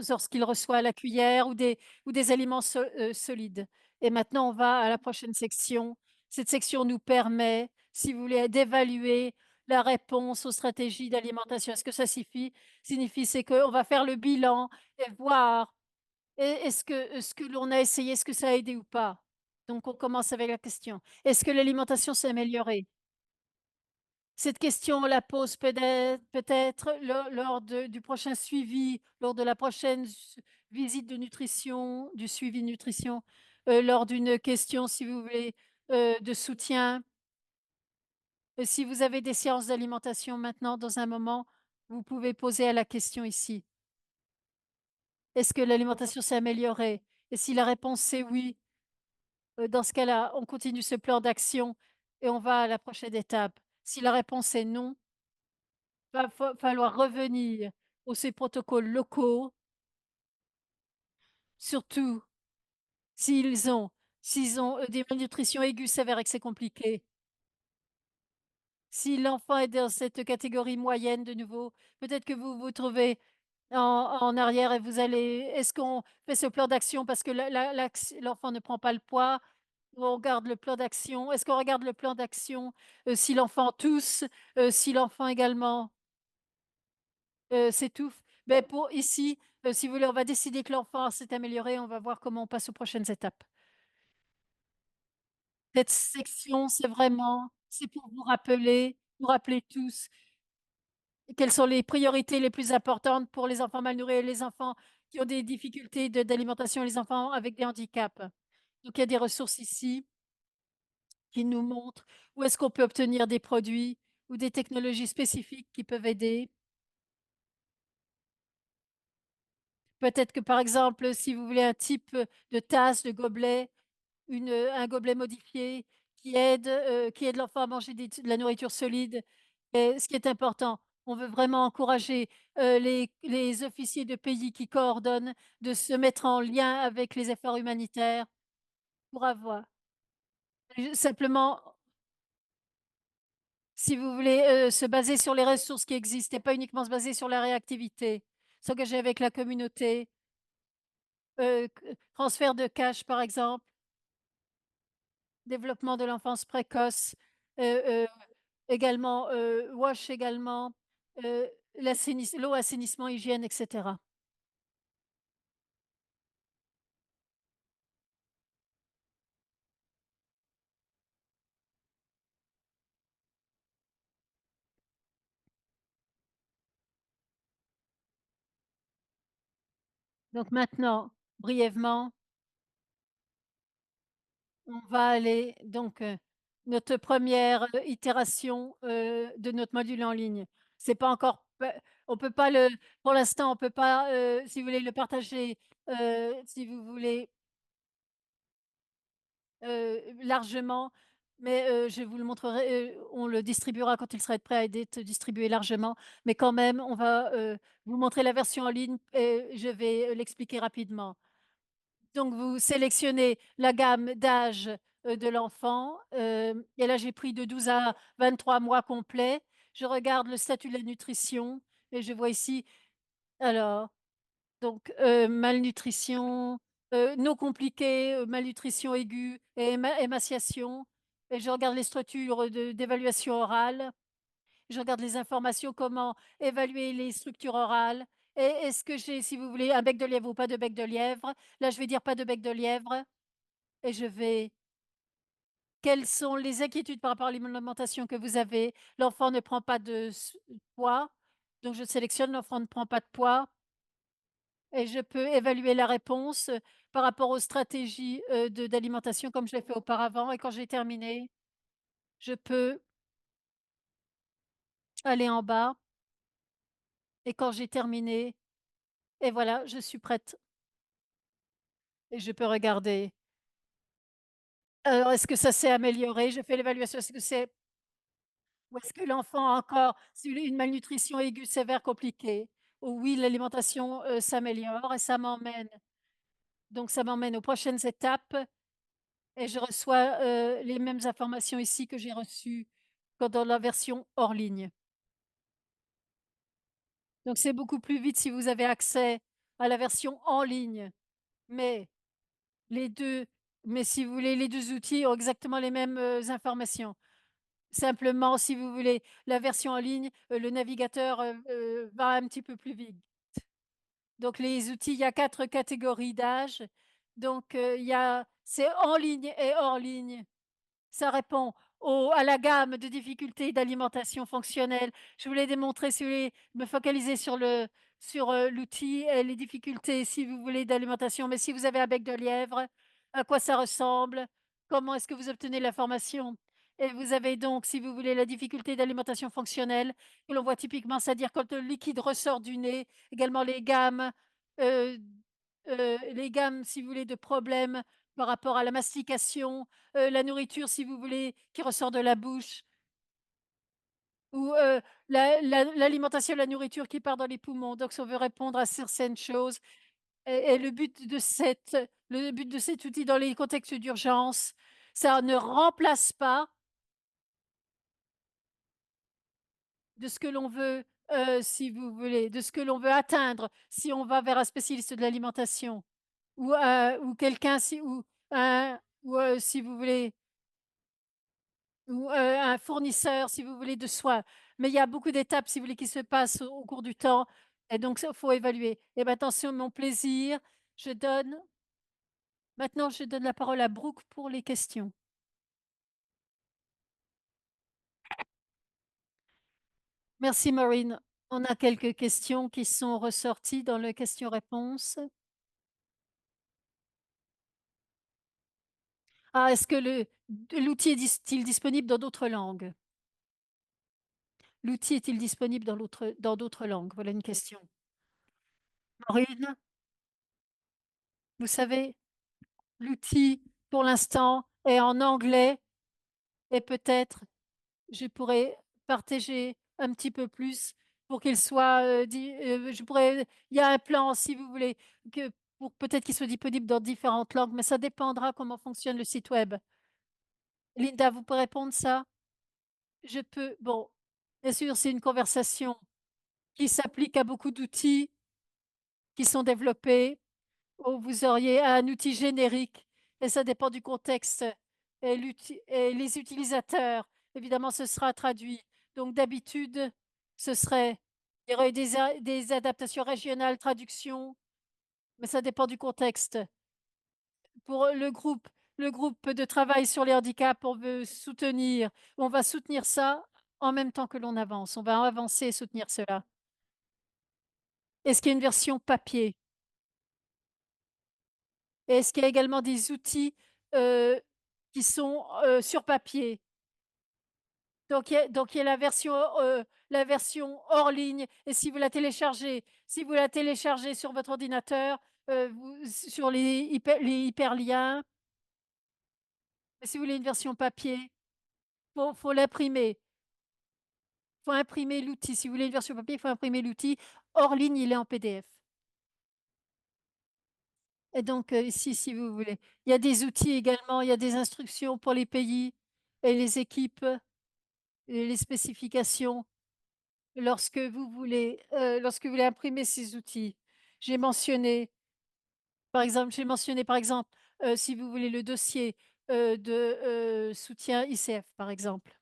A: lorsqu'il reçoit la cuillère ou des aliments solides. Et maintenant, on va à la prochaine section. Cette section nous permet, si vous voulez, d'évaluer la réponse aux stratégies d'alimentation. Ce que ça signifie, c'est qu'on va faire le bilan et voir est-ce que ce que l'on a essayé, est-ce que ça a aidé ou pas? Donc on commence avec la question. Est-ce que l'alimentation s'est améliorée? Cette question, on la pose peut-être lors du prochain suivi, lors de la prochaine visite de nutrition, du suivi nutrition, lors d'une question, si vous voulez, de soutien. Si vous avez des séances d'alimentation maintenant, dans un moment, vous pouvez poser à la question ici. Est-ce que l'alimentation s'est améliorée? Et si la réponse c'est oui, dans ce cas-là, on continue ce plan d'action et on va à la prochaine étape. Si la réponse est non, va falloir revenir ces protocoles locaux, surtout s'ils ont des malnutritions aiguës sévères et que c'est compliqué. Si l'enfant est dans cette catégorie moyenne de nouveau, peut-être que vous vous trouvez en arrière et vous allez est-ce qu'on fait ce plan d'action parce que l'enfant ne prend pas le poids? Ou on regarde le plan d'action? Est-ce qu'on regarde le plan d'action, si l'enfant tousse, si l'enfant également, s'étouffe? Beh, pour ici, si vous voulez, on va décider que l'enfant s'est amélioré, on va voir comment on passe aux prochaines étapes. Cette section, c'est pour vous rappeler tous quelles sont les priorités les plus importantes pour les enfants malnourris et les enfants qui ont des difficultés d'alimentation et les enfants avec des handicaps. Donc il y a des ressources ici qui nous montrent où est-ce qu'on peut obtenir des produits ou des technologies spécifiques qui peuvent aider. Peut-être que, par exemple, si vous voulez un type, de tasse, de gobelet, un gobelet modifié qui aide l'enfant à manger de la nourriture solide et ce qui est important, on veut vraiment encourager, les officiers de pays qui coordonnent de se mettre en lien avec les efforts humanitaires pour avoir simplement, si vous voulez, se baser sur les ressources qui existent et pas uniquement se baser sur la réactivité. S'engager avec la communauté, transfert de cash par exemple, développement de l'enfance précoce, heu heu, également, WASH également, l'eau, assainissement, hygiène et cetera. Donc maintenant, brièvement, on va aller donc, notre première itération, de notre module en ligne. C'est pas encore p on peut pas le pour l'instant, on peut pas, si vous voulez le partager, si vous voulez, largement, mais, je vous le montrerai, on le distribuera quand il sera prêt à être distribué largement, mais quand même, on va, vous montrer la version en ligne et je vais, l'expliquer rapidement. Donc vous sélectionnez la gamme d'âge, de l'enfant, et là j'ai pris de 12 à 23 mois complets. Je regarde le statut de la nutrition et je vois ici alors donc malnutrition, non compliquée, malnutrition aiguë et émaciation et je regarde les structures d'évaluation orale. Je regarde les informations, comment évaluer les structures orales et est-ce que j'ai, si vous voulez, un bec de lièvre ou pas de bec de lièvre. Là, je vais dire pas de bec de lièvre et je vais quelles sont les inquiétudes par rapport à l'alimentation que vous avez? L'enfant ne prend pas de poids, donc je sélectionne l'enfant ne prend pas de poids et je peux évaluer la réponse, par rapport aux stratégies, d'alimentation comme je l'ai fait auparavant et quand j'ai terminé, je peux aller en bas et quand j'ai terminé et voilà, je suis prête et je peux regarder. Alors est-ce que ça s'est amélioré? Je fais l'évaluation, est-ce que c'est ou est-ce que l'enfant a encore une malnutrition aiguë sévère compliquée? Oui, l'alimentation, s'améliore et ça m'emmène aux prochaines étapes et je reçois, les mêmes informations ici que j'ai reçues que dans la version hors ligne. Donc c'est beaucoup plus vite si vous avez accès à la version en ligne, mais les 2, mais si vous voulez, les 2 outils ont exactement les mêmes, informations. Simplement, si vous voulez la version en ligne, le navigateur, va un petit peu plus vite. Donc les outils, il y a 4 catégories d'âge. Donc, il y a c'est en ligne et hors ligne. Ça répond à la gamme de difficultés d'alimentation fonctionnelle. Je voulais démontrer, si vous voulez, me focaliser sur, l'outil et les difficultés, si vous voulez, d'alimentation. Mais si vous avez un bec de lièvre, à quoi ça ressemble? Comment est-ce que vous obtenez l'information? Et vous avez donc, si vous voulez, la difficulté d'alimentation fonctionnelle que l'on voit typiquement, c'est-à-dire quand le liquide ressort du nez, également heu les gammes, si vous voulez, de problèmes par rapport à la mastication, la nourriture, si vous voulez, qui ressort de la bouche ou l'alimentation, la nourriture qui part dans les poumons. Donc si on veut répondre à certaines choses et le but de cet outil dans les contextes d'urgence, ça ne remplace pas de ce que l'on veut, si vous voulez, de ce que l'on veut atteindre, si on va vers un spécialiste de l'alimentation ou quelqu'un si ou un ou si vous voulez ou un fournisseur, si vous voulez, de soins. Mais il y a beaucoup d'étapes, si vous voulez, qui se passent au cours du temps et donc ça, faut évaluer et maintenant sur mon plaisir, je donne je donne la parole à Brooke pour les questions. Merci Maureen. On a quelques questions qui sont ressorties dans le question-réponse. Ah, est-ce que l'outil est-il disponible dans d'autres langues? L'outil est-il disponible dans d'autres langues? Voilà une question. Maureen, vous savez, l'outil pour l'instant est en anglais et peut-être je pourrais partager un petit peu plus pour qu'il soit il y a un plan si vous voulez que pour peut-être qu'il soit disponible dans différentes langues, mais ça dépendra comment fonctionne le site web. Linda, vous pouvez répondre ça? Je peux, bon, bien sûr, c'est une conversation qui s'applique à beaucoup d'outils qui sont développés, où vous auriez un outil générique, et ça dépend du contexte et les utilisateurs. Évidemment, ce sera traduit. Donc, d'habitude, il y aurait des adaptations régionales, traductions, mais ça dépend du contexte. Pour le groupe de travail sur les handicaps, on va soutenir ça en même temps que l'on avance. On va avancer et soutenir cela. Est-ce qu'il y a une version papier? Et est-ce qu'il y a également des outils qui sont sur papier? Donc il y a la version hors ligne. Et si vous la téléchargez sur votre ordinateur, sur les hyperliens, et si vous voulez une version papier, faut l'imprimer. Il faut imprimer l'outil. Si vous voulez une version papier, il faut imprimer l'outil. Hors ligne, il est en PDF. Et donc, ici, si vous voulez, il y a des outils également, il y a des instructions pour les pays et les équipes, et les spécifications lorsque vous voulez imprimer ces outils. J'ai mentionné, par exemple, si vous voulez le dossier de soutien ICF, par exemple.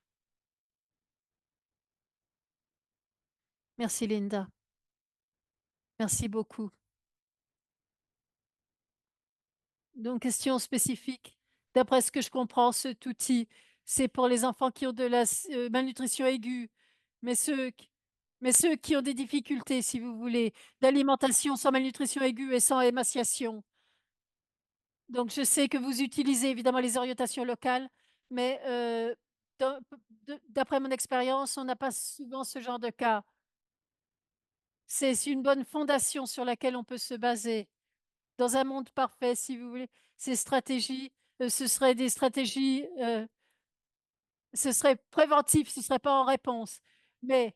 A: Merci Linda. Merci beaucoup. Donc, question spécifique. D'après ce que je comprends, cet outil, c'est pour les enfants qui ont de la malnutrition aiguë, mais mais ceux qui ont des difficultés, si vous voulez, d'alimentation sans malnutrition aiguë et sans émaciation. Donc, je sais que vous utilisez évidemment les orientations locales, mais d'après mon expérience, on n'a pas souvent ce genre de cas. C'est une bonne fondation sur laquelle on peut se baser. Dans un monde parfait, si vous voulez, ces stratégies, ce seraient des stratégies, ce serait préventif, ce ne serait pas en réponse. Mais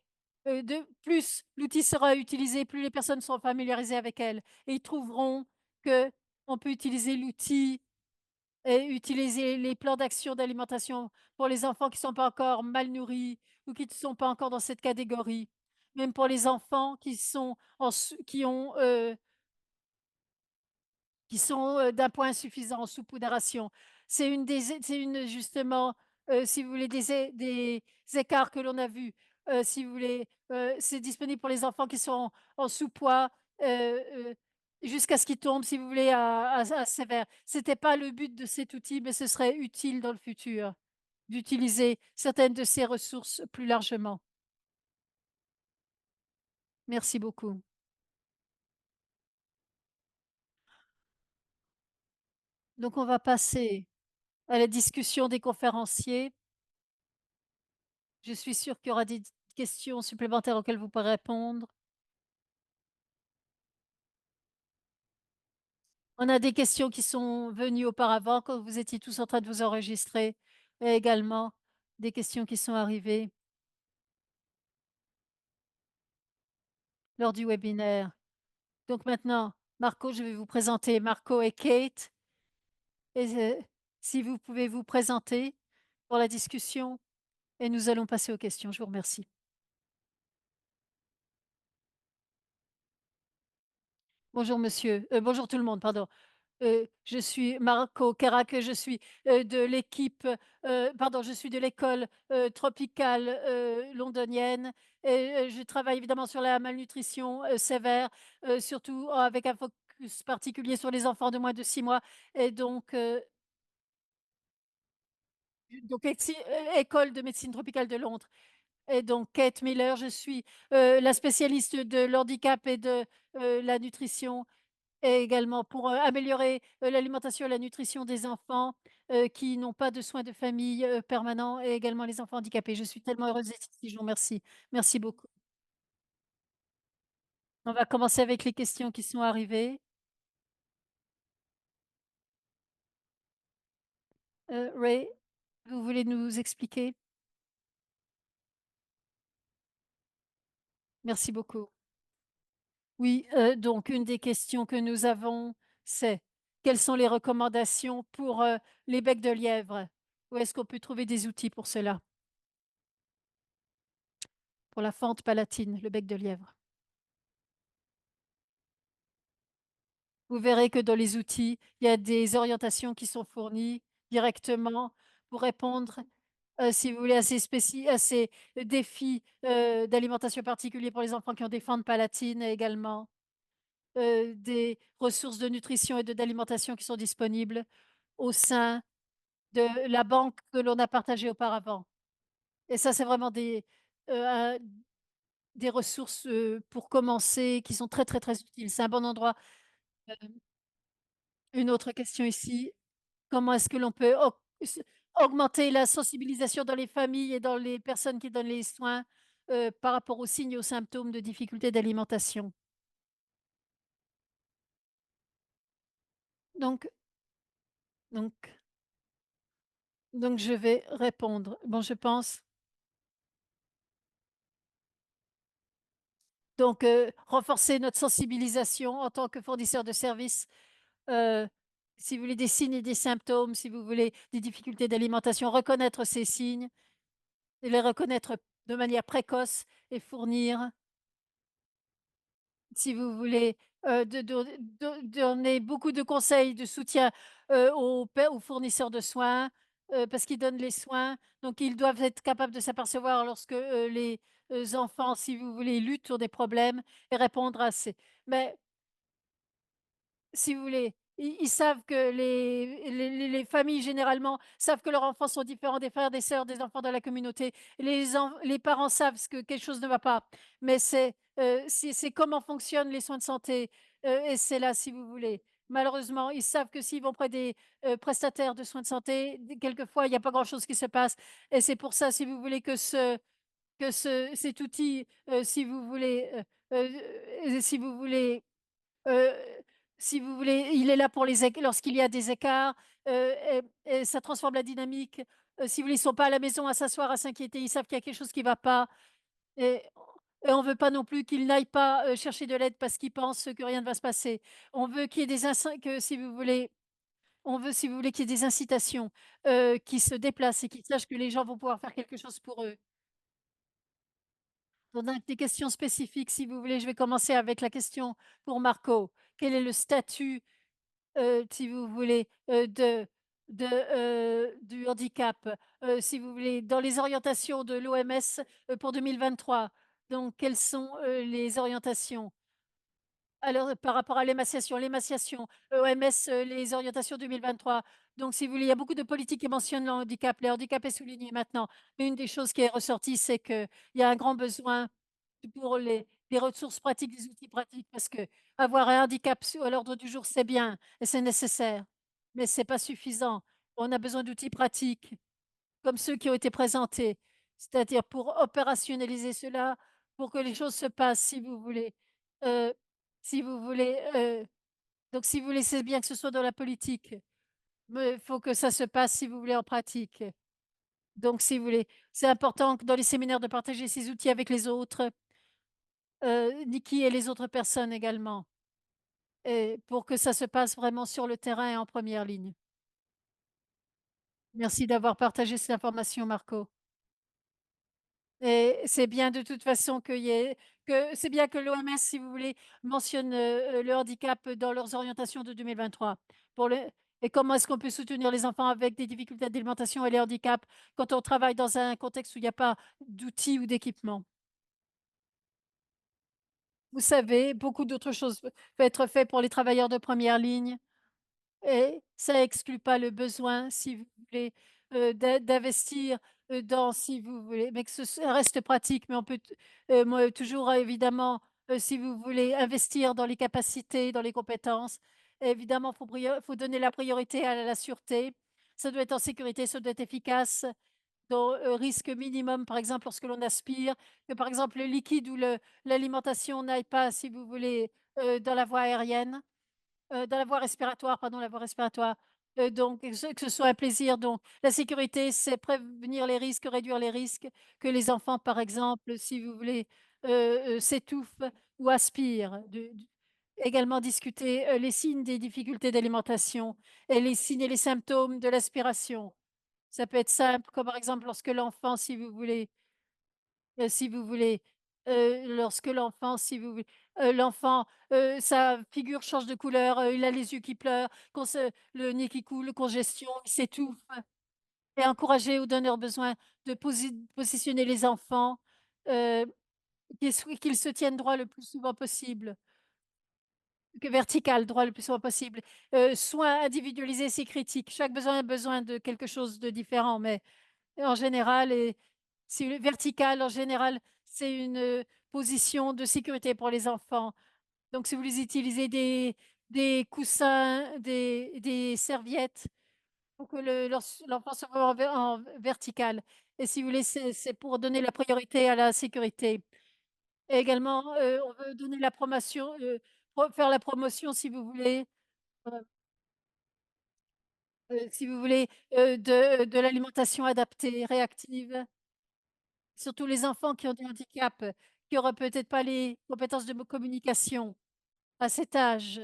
A: plus l'outil sera utilisé, plus les personnes seront familiarisées avec elle. Et ils trouveront que on peut utiliser l'outil et utiliser les plans d'action d'alimentation pour les enfants qui ne sont pas encore mal nourris ou qui ne sont pas encore dans cette catégorie. Même pour les enfants qui sont d'un point insuffisant en sous-pondération. C'est une justement, si vous voulez, des écarts que l'on a vus. Si vous voulez, c'est disponible pour les enfants qui sont en sous-poids jusqu'à ce qu'ils tombent, si vous voulez, à sévère. C'était pas le but de cet outil, mais ce serait utile dans le futur d'utiliser certaines de ces ressources plus largement. Merci beaucoup. Donc, on va passer à la discussion des conférenciers. Je suis sûre qu'il y aura des questions supplémentaires auxquelles vous pourrez répondre. On a des questions qui sont venues auparavant quand vous étiez tous en train de vous enregistrer et également des questions qui sont arrivées lors du webinaire. Donc maintenant, Marco, je vais vous présenter Marco et Kate. Et si vous pouvez vous présenter pour la discussion et nous allons passer aux questions. Je vous remercie. Bonjour monsieur, bonjour tout le monde, pardon. Je suis Marco Carac, je suis, de l'équipe, pardon, je suis de l'école, tropicale, londonienne et je travaille évidemment sur la malnutrition, sévère, surtout avec un focus particulier sur les enfants de moins de 6 mois et donc école de médecine tropicale de Londres et donc Kate Miller, je suis, la spécialiste de l'handicap et de, la nutrition. Et également pour, améliorer, l'alimentation et la nutrition des enfants, qui n'ont pas de soins de famille, permanents et également les enfants handicapés. Je suis tellement heureuse d'être ici, je vous remercie. Merci beaucoup. On va commencer avec les questions qui sont arrivées. Ray, vous voulez nous expliquer? Merci beaucoup. Oui, donc une des questions que nous avons, c'est: quelles sont les recommandations pour, les becs de lièvre? Où est-ce qu'on peut trouver des outils pour cela? Pour la fente palatine, le bec de lièvre. Vous verrez que dans les outils, il y a des orientations qui sont fournies directement pour répondre, si vous voulez, à ces défis, d'alimentation particuliers pour les enfants qui ont des fentes palatines et également, des ressources de nutrition et d'alimentation qui sont disponibles au sein de la banque que l'on a partagée auparavant. Et ça, c'est vraiment des ressources, pour commencer qui sont très, très, très utiles. C'est un bon endroit. Une autre question ici. Comment est-ce que l'on peut augmenter la sensibilisation dans les familles et dans les personnes qui donnent les soins, par rapport aux signes et aux symptômes de difficultés d'alimentation? Donc donc donc je vais répondre. Bon, je pense donc renforcer notre sensibilisation en tant que fournisseur de services, heu, si vous voulez des signes et des symptômes, si vous voulez des difficultés d'alimentation, reconnaître ces signes et les reconnaître de manière précoce et fournir. Si vous voulez, donner beaucoup de conseils de soutien, aux fournisseurs de soins, parce qu'ils donnent les soins, donc ils doivent être capables de s'apercevoir lorsque, les, enfants, si vous voulez, luttent sur des problèmes et répondre à ces mais si vous voulez, ils savent que les familles généralement savent que leurs enfants sont différents des frères, des sœurs, des enfants de la communauté. Les parents savent ce que quelque chose ne va pas, mais c'est comment fonctionnent les soins de santé, et c'est là, si vous voulez. Malheureusement, ils savent que s'ils vont près des, prestataires de soins de santé, d quelquefois, il y a pas grand-chose qui se passe et c'est pour ça, si vous voulez, cet outil, si vous voulez Heu, si vous voulez, il est là pour les éc lorsqu'il y a des écarts, et ça transforme la dynamique. Si vous voulez, ils sont pas à la maison à s'asseoir, à s'inquiéter, ils savent qu'il y a quelque chose qui va pas et on veut pas non plus qu'ils n'aillent pas, chercher de l'aide parce qu'ils pensent que rien ne va se passer. On veut qu'il y ait des insin que si vous voulez on veut, si vous voulez, qu'il y ait des incitations, qui se déplacent et qu'ils sachent que les gens vont pouvoir faire quelque chose pour eux. On a des questions spécifiques, si vous voulez, je vais commencer avec la question pour Marco. Quel est le statut, si vous voulez, du handicap, si vous voulez, dans les orientations de l'OMS, pour 2023. Donc quelles sont, les orientations? Alors, par rapport à l'émaciation, OMS, les orientations 2023. Donc si vous voulez, il y a beaucoup de politiques qui mentionnent le handicap. Le handicap est souligné maintenant. Mais une des choses qui est ressortie, c'est qu'il y a un grand besoin pour les ressources pratiques, des outils pratiques, parce qu'avoir un handicap à l'ordre du jour, c'est bien et c'est nécessaire, mais c'est pas suffisant. On a besoin d'outils pratiques comme ceux qui ont été présentés, c'est-à-dire pour opérationnaliser cela, pour que les choses se passent, si vous voulez. Heu, si vous voulez, donc si vous voulez, c'est bien que ce soit dans la politique, mais il faut que ça se passe, si vous voulez, en pratique. Donc si vous voulez, c'est important que dans les séminaires de partager ces outils avec les autres, Niki et les autres personnes également, et pour que ça se passe vraiment sur le terrain et en première ligne. Merci d'avoir partagé cette information, Marco. et c'est bien de toute façon qu'il y ait que c'est bien que l'OMS, si vous voulez, mentionne, le handicap dans leurs orientations de 2023. Pour le Et comment est-ce qu'on peut soutenir les enfants avec des difficultés d'alimentation et les handicaps quand on travaille dans un contexte où il y a pas d'outils ou d'équipements? Vous savez, beaucoup d'autres choses peuvent être faites pour les travailleurs de première ligne. Et ça exclut pas le besoin, si vous voulez, d'investir, dans si vous voulez mais que ça reste pratique, mais on peut moi toujours évidemment, si vous voulez investir dans les capacités, dans les compétences, évidemment, faut donner la priorité à la sûreté. Ça doit être en sécurité, ça doit être efficace, dans, risque minimum, par exemple, lorsque l'on aspire, que par exemple le liquide ou l'alimentation n'aille pas, si vous voulez, dans la voie aérienne. Dans la voie respiratoire, pardon, la voie respiratoire, donc que ce soit un plaisir, donc la sécurité, c'est prévenir les risques, réduire les risques, que les enfants, par exemple, si vous voulez, s'étouffent ou aspirent. Également discuter, les signes des difficultés d'alimentation et les signes et les symptômes de l'aspiration. Ça peut être simple, comme par exemple lorsque l'enfant, si vous voulez, lorsque l'enfant, si vous voulez, l'enfant, sa figure change de couleur, il a les yeux qui pleurent, le nez qui coule, congestion, il s'étouffe et encourager ou donner besoin de positionner les enfants, heu, qu'ils se tiennent droit le plus souvent possible, que vertical, droit le plus souvent possible. Soins individualisés, c'est critique. Chaque besoin a besoin de quelque chose de différent, mais en général c'est vertical, en général, c'est une, position de sécurité pour les enfants. Donc si vous les utilisez des coussins, des serviettes pour que l'enfant se voit en vertical et si vous voulez, c'est pour donner la priorité à la sécurité et également, on veut donner la promotion, faire la promotion heu si vous voulez, de l'alimentation adaptée, réactive. Surtout les enfants qui ont des handicaps, qui auraient peut-être pas les compétences de communication à cet âge.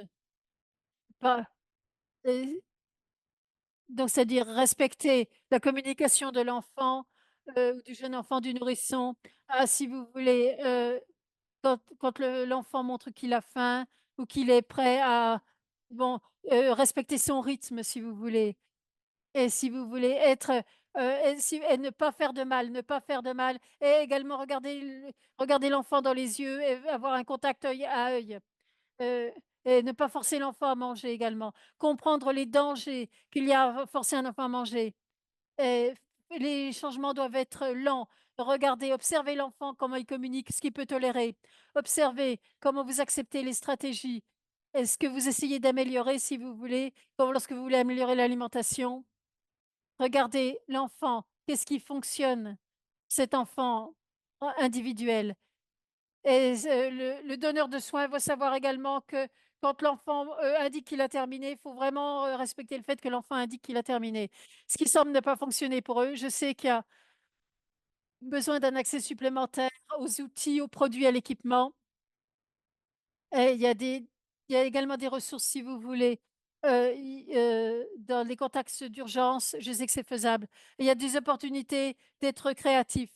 A: Pas et donc c'est-à-dire respecter la communication de l'enfant, du jeune enfant, du nourrisson, si vous voulez, quand l'enfant montre qu'il a faim ou qu'il est prêt à bon, respecter son rythme si vous voulez. Et si vous voulez être, et ne pas faire de mal, ne pas faire de mal et également regarder l'enfant dans les yeux et avoir un contact œil à œil, heu et ne pas forcer l'enfant à manger également. Comprendre les dangers qu'il y a à forcer un enfant à manger et les changements doivent être lents. Regardez, observez l'enfant, comment il communique, ce qu'il peut tolérer. Observez comment vous acceptez les stratégies. Est-ce que vous essayez d'améliorer si vous voulez, comme lorsque vous voulez améliorer l'alimentation? Regardez l'enfant, qu'est-ce qui fonctionne? Cet enfant individuel et le donneur de soins va savoir également que quand l'enfant, indique qu'il a terminé, il faut vraiment, respecter le fait que l'enfant indique qu'il a terminé. Ce qui semble ne pas fonctionner pour eux, je sais qu'il y a besoin d'un accès supplémentaire aux outils, aux produits, à l'équipement et il y a également des ressources si vous voulez, dans les contextes d'urgence, je sais que c'est faisable. Il y a des opportunités d'être créatif.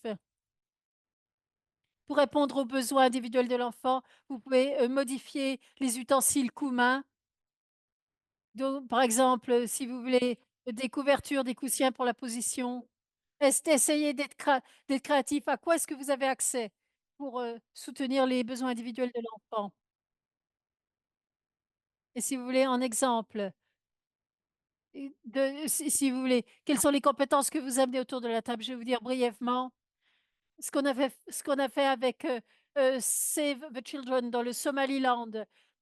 A: Pour répondre aux besoins individuels de l'enfant, vous pouvez, modifier les ustensiles coumains. Donc par exemple, si vous voulez des couvertures, des coussins pour la position. Essayez d'être créatif. À quoi est-ce que vous avez accès pour, soutenir les besoins individuels de l'enfant? Et si vous voulez un exemple, si vous voulez, quelles sont les compétences que vous amenez autour de la table? Je vais vous dire brièvement ce qu'on a fait avec, Save the Children dans le Somaliland.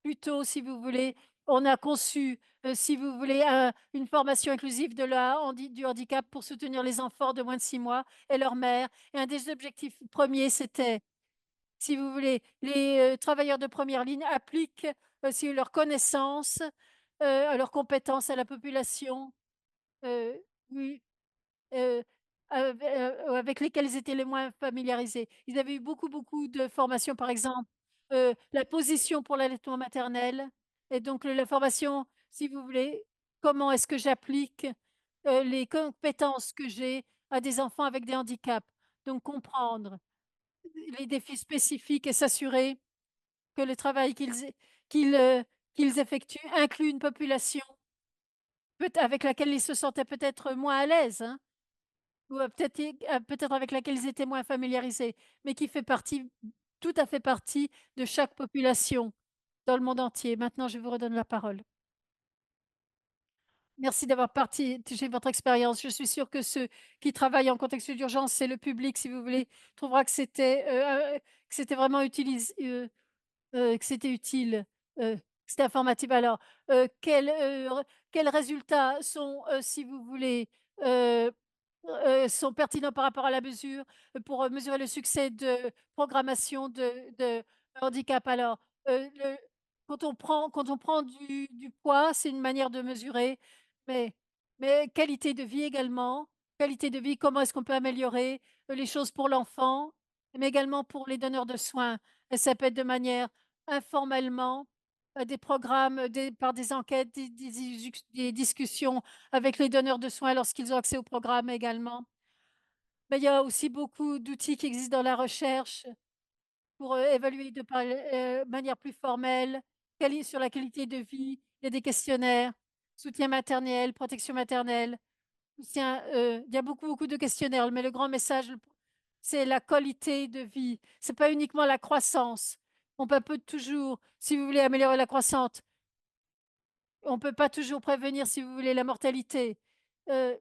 A: Plutôt, si vous voulez, on a conçu, si vous voulez, une formation inclusive du handicap pour soutenir les enfants de moins de 6 mois et leurs mères et un des objectifs premiers, c'était, si vous voulez, les, travailleurs de première ligne appliquent aussi leurs connaissances, leurs compétences à la population. Oui. Heu, avec lesquels ils étaient les moins familiarisés. Ils avaient eu beaucoup, beaucoup de formations, par exemple, la position pour l'allaitement maternel et donc la formation, si vous voulez, comment est-ce que j'applique, les compétences que j'ai à des enfants avec des handicaps? Donc comprendre. les défis spécifiques et s'assurer que le travail qu'ils, qu'ils effectuent inclut une population avec laquelle ils se sentaient peut-être moins à l'aise, hein, ou peut-être avec laquelle ils étaient moins familiarisés, mais qui fait partie tout à fait partie de chaque population dans le monde entier. Maintenant, je vous redonne la parole. Merci d'avoir partagé votre expérience. Je suis sûre que ceux qui travaillent en contexte d'urgence, c'est le public, si vous voulez, trouvera que c'était vraiment que c'était utile, que c'était informatif. Alors, quels résultats sont, si vous voulez, heu sont pertinents par rapport à la mesure, pour, mesurer le succès de programmation de handicap? Alors, le quand on prend du poids, c'est une manière de mesurer, mais qualité de vie également. Qualité de vie, comment est-ce qu'on peut améliorer, les choses pour l'enfant, mais également pour les donneurs de soins, et ça peut être de manière informellement, des programmes, par des enquêtes, des discussions avec les donneurs de soins lorsqu'ils ont accès au programme également. Mais il y a aussi beaucoup d'outils qui existent dans la recherche pour, évaluer manière plus formelle, sur la qualité de vie. Il y a des questionnaires, soutien maternel, protection maternelle, il y a beaucoup, beaucoup de questionnaires, mais le grand message, c'est la qualité de vie. C'est pas uniquement la croissance. On peut toujours, si vous voulez améliorer la croissance, on peut pas toujours prévenir, si vous voulez, la mortalité. Heu,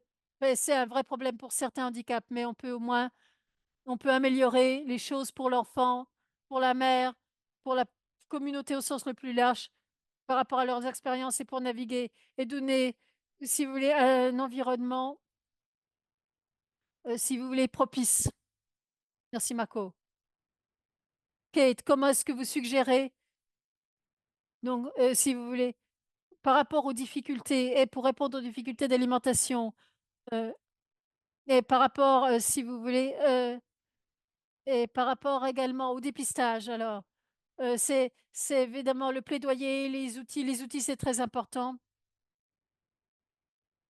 A: c'est un vrai problème pour certains handicaps, mais on peut améliorer les choses pour l'enfant, pour la mère, pour la communauté au sens le plus large, par rapport à leurs expériences et pour naviguer et donner, si vous voulez, un environnement, si vous voulez, propice. Merci Marco. Kate, comment est-ce que vous suggérez donc, si vous voulez, par rapport aux difficultés et pour répondre aux difficultés d'alimentation, heu et par rapport, si vous voulez, et par rapport également au dépistage alors, c'est évidemment le plaidoyer, les outils c'est très important,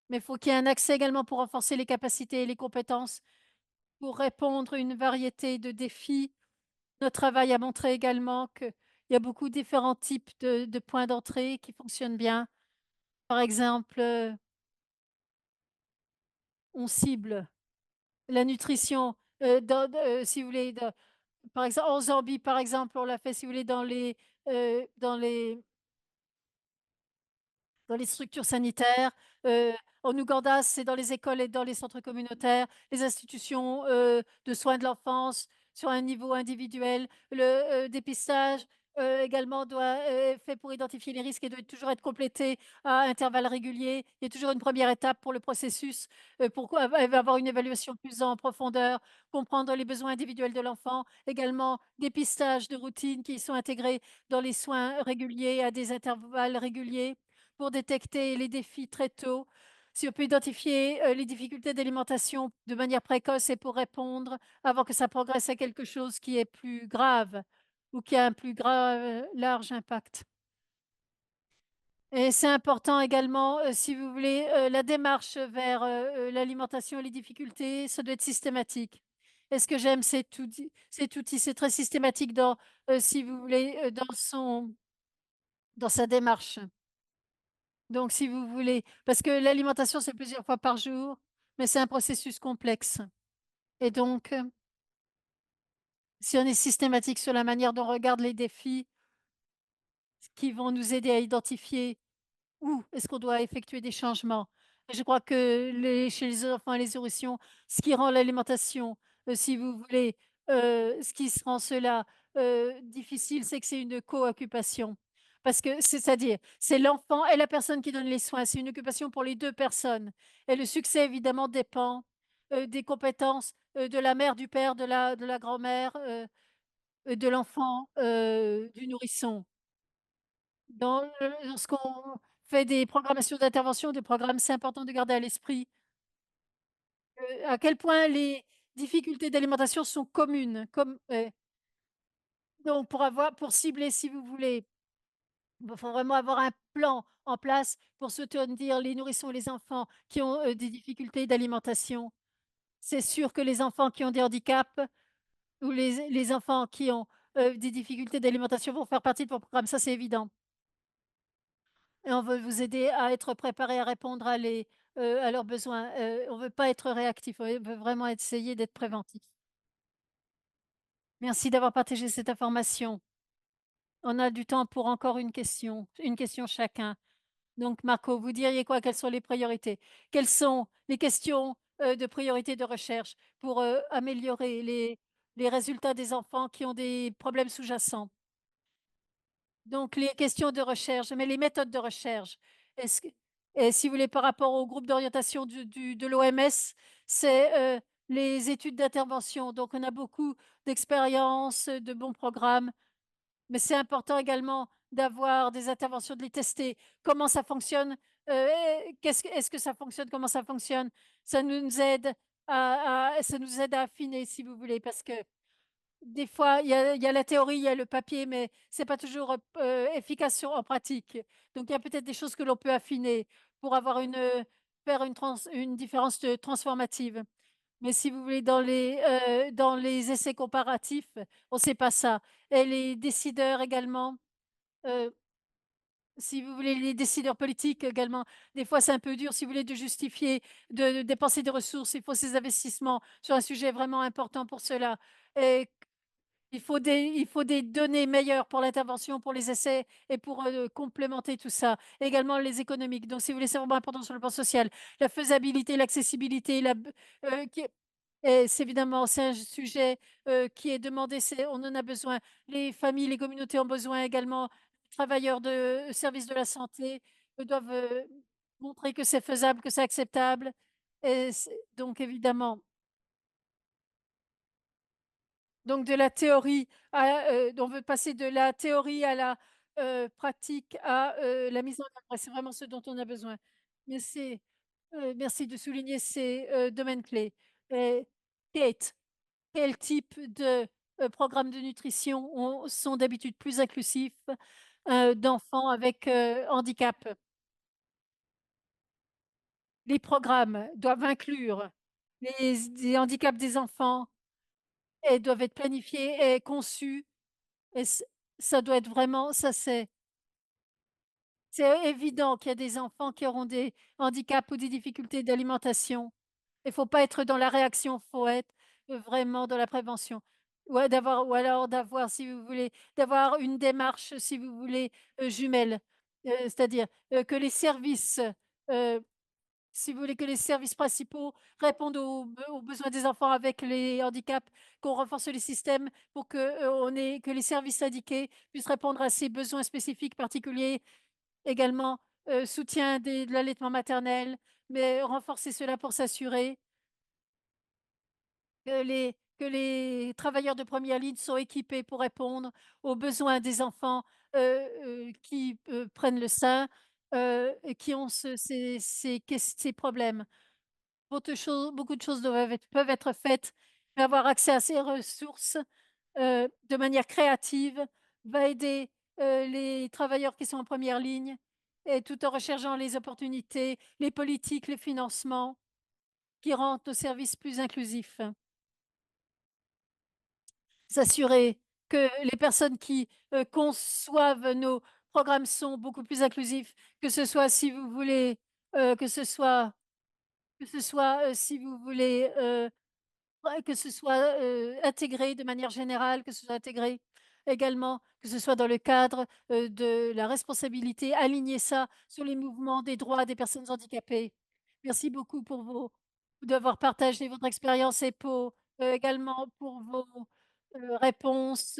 A: mais il faut qu'il y ait un accès également pour renforcer les capacités et les compétences pour répondre à une variété de défis. Notre travail a montré également qu'il y a beaucoup différents types de points d'entrée qui fonctionnent bien. Par exemple, on cible la nutrition, si vous voulez, par exemple en Zambie, par exemple, on l'a fait, si vous voulez, heu, dans les dans les structures sanitaires, heu, en Ouganda, c'est dans les écoles et dans les centres communautaires, les institutions, de soins de l'enfance sur un niveau individuel. Le, dépistage, également est fait pour identifier les risques et doit toujours être complété à intervalles réguliers. Il y a toujours une première étape pour le processus, pour avoir une évaluation plus en profondeur, comprendre les besoins individuels de l'enfant. Également, dépistage de routine qui sont intégrés dans les soins réguliers à des intervalles réguliers pour détecter les défis très tôt. Si on peut identifier, les difficultés d'alimentation de manière précoce et pour répondre avant que ça progresse à quelque chose qui est plus grave ou qui a un plus large impact. Et c'est important également, si vous voulez, la démarche vers, l'alimentation et les difficultés, ça doit être systématique. Est-ce que j'aime cet outil? C'est très systématique si vous voulez, dans sa démarche. Donc si vous voulez parce que l'alimentation, c'est plusieurs fois par jour, mais c'est un processus complexe et donc, si on est systématique sur la manière dont on regarde les défis qui vont nous aider à identifier où est-ce qu'on doit effectuer des changements? Et je crois que chez les enfants et les nourrissons, ce qui rend l'alimentation, si vous voulez, ce qui rend cela, difficile, c'est que c'est une co-occupation. Parce que c'est-à-dire, c'est l'enfant et la personne qui donne les soins, c'est une occupation pour les 2 personnes et le succès évidemment dépend, des compétences, de la mère, du père, de la grand-mère, de l'enfant, du nourrisson. Lorsqu'on fait des programmations d'intervention, des programmes, c'est important de garder à l'esprit, à quel point les difficultés d'alimentation sont communes, donc pour cibler, si vous voulez, il faut vraiment avoir un plan en place pour soutenir les nourrissons et les enfants qui ont, des difficultés d'alimentation. C'est sûr que les enfants qui ont des handicaps Ou les enfants qui ont, des difficultés d'alimentation vont faire partie de vos programmes, ça c'est évident. Et on veut vous aider à être préparé à répondre à leurs besoins. On veut pas être réactif, on veut vraiment essayer d'être préventif. Merci d'avoir partagé cette information. On a du temps pour encore une question chacun. Donc Marco, vous diriez quoi? Quelles sont les priorités? Quelles sont les questions, de priorité de recherche pour, améliorer les résultats des enfants qui ont des problèmes sous-jacents? Donc les questions de recherche, mais les méthodes de recherche, est-ce que et si vous voulez par rapport au groupe d'orientation de l'OMS, c'est, les études d'intervention. Donc on a beaucoup d'expériences, de bons programmes, mais c'est important également d'avoir des interventions, de les tester. Comment ça fonctionne? Qu'est-ce que est-ce que ça fonctionne? Comment ça fonctionne? Ça nous aide ça nous aide à affiner si vous voulez, parce que des fois, il y a la théorie, il y a le papier, mais c'est pas toujours, efficace en pratique. Donc il y a peut-être des choses que l'on peut affiner pour avoir faire une différence, transformative. Mais si vous voulez dans les essais comparatifs, on sait pas ça. Et les décideurs également, heu, si vous voulez les décideurs politiques également, des fois c'est un peu dur si vous voulez de justifier de dépenser des ressources, il faut ces investissements sur un sujet vraiment important pour cela. Et il faut des données meilleures pour l'intervention, pour les essais et pour, complémenter tout ça. Également les économiques. Donc si vous voulez, c'est vraiment important sur le plan social. La faisabilité, l'accessibilité, la b qui et c'est évidemment, c'est un sujet, qui est demandé, on en a besoin. Les familles, les communautés ont besoin également. Les travailleurs de services de la santé, doivent, montrer que c'est faisable, que c'est acceptable et c'est donc évidemment. Donc de la théorie on veut passer de la théorie à la, pratique à, la mise en œuvre et c'est vraiment ce dont on a besoin. Merci, merci de souligner ces, domaines clés. Et Kate, quel type de, programmes de nutrition sont d'habitude plus inclusifs, d'enfants avec, handicap? Les programmes doivent inclure les handicaps des enfants et doivent être planifiés et conçus. Et ça doit être vraiment ça c'est évident qu'il y a des enfants qui auront des handicaps ou des difficultés d'alimentation. Il faut pas être dans la réaction, il faut être, vraiment dans la prévention. Ouais, ou alors d'avoir, si vous voulez, d'avoir une démarche, si vous voulez, jumelle. C'est-à-dire, que les services, heu, si vous voulez que les services principaux répondent aux besoins des enfants avec les handicaps, qu'on renforce les systèmes pour que, que les services indiqués puissent répondre à ces besoins spécifiques particuliers. Également, soutien de l'allaitement maternel, mais renforcer cela pour s'assurer que les travailleurs de première ligne sont équipés pour répondre aux besoins des enfants, qui, prennent le sein, et qui ont ces problèmes. Beaucoup de choses peuvent être faites, mais avoir accès à ces ressources, de manière créative va aider, les travailleurs qui sont en première ligne et tout en recherchant les opportunités, les politiques, les financements qui rendent nos services plus inclusifs. S'assurer que les personnes qui, conçoivent nos programmes sont beaucoup plus inclusifs, que ce soit si vous voulez, que ce soit si vous voulez, ouais, que ce soit, intégré de manière générale, que ce soit intégré également, que ce soit dans le cadre, de la responsabilité, aligner ça sur les mouvements des droits des personnes handicapées. Merci beaucoup d'avoir partagé votre expérience et également pour vos, réponses,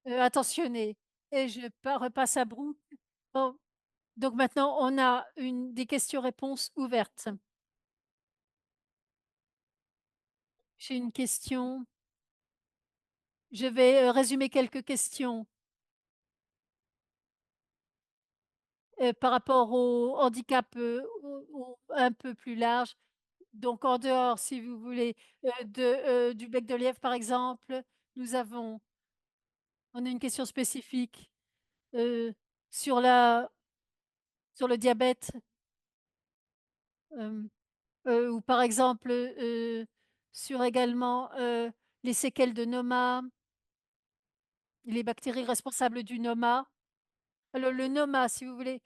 A: attentionnées et je repasse à Brooke. Bon, donc maintenant on a des questions-réponses ouvertes. J'ai une question. Je vais, résumer quelques questions, par rapport au handicap, un peu plus large. Donc en dehors, si vous voulez, du bec de lièvre, par exemple, nous avons on a une question spécifique, heu, sur sur le diabète, hem, ou par exemple, sur également, les séquelles de Noma, les bactéries responsables du Noma. Alors le Noma, si vous voulez,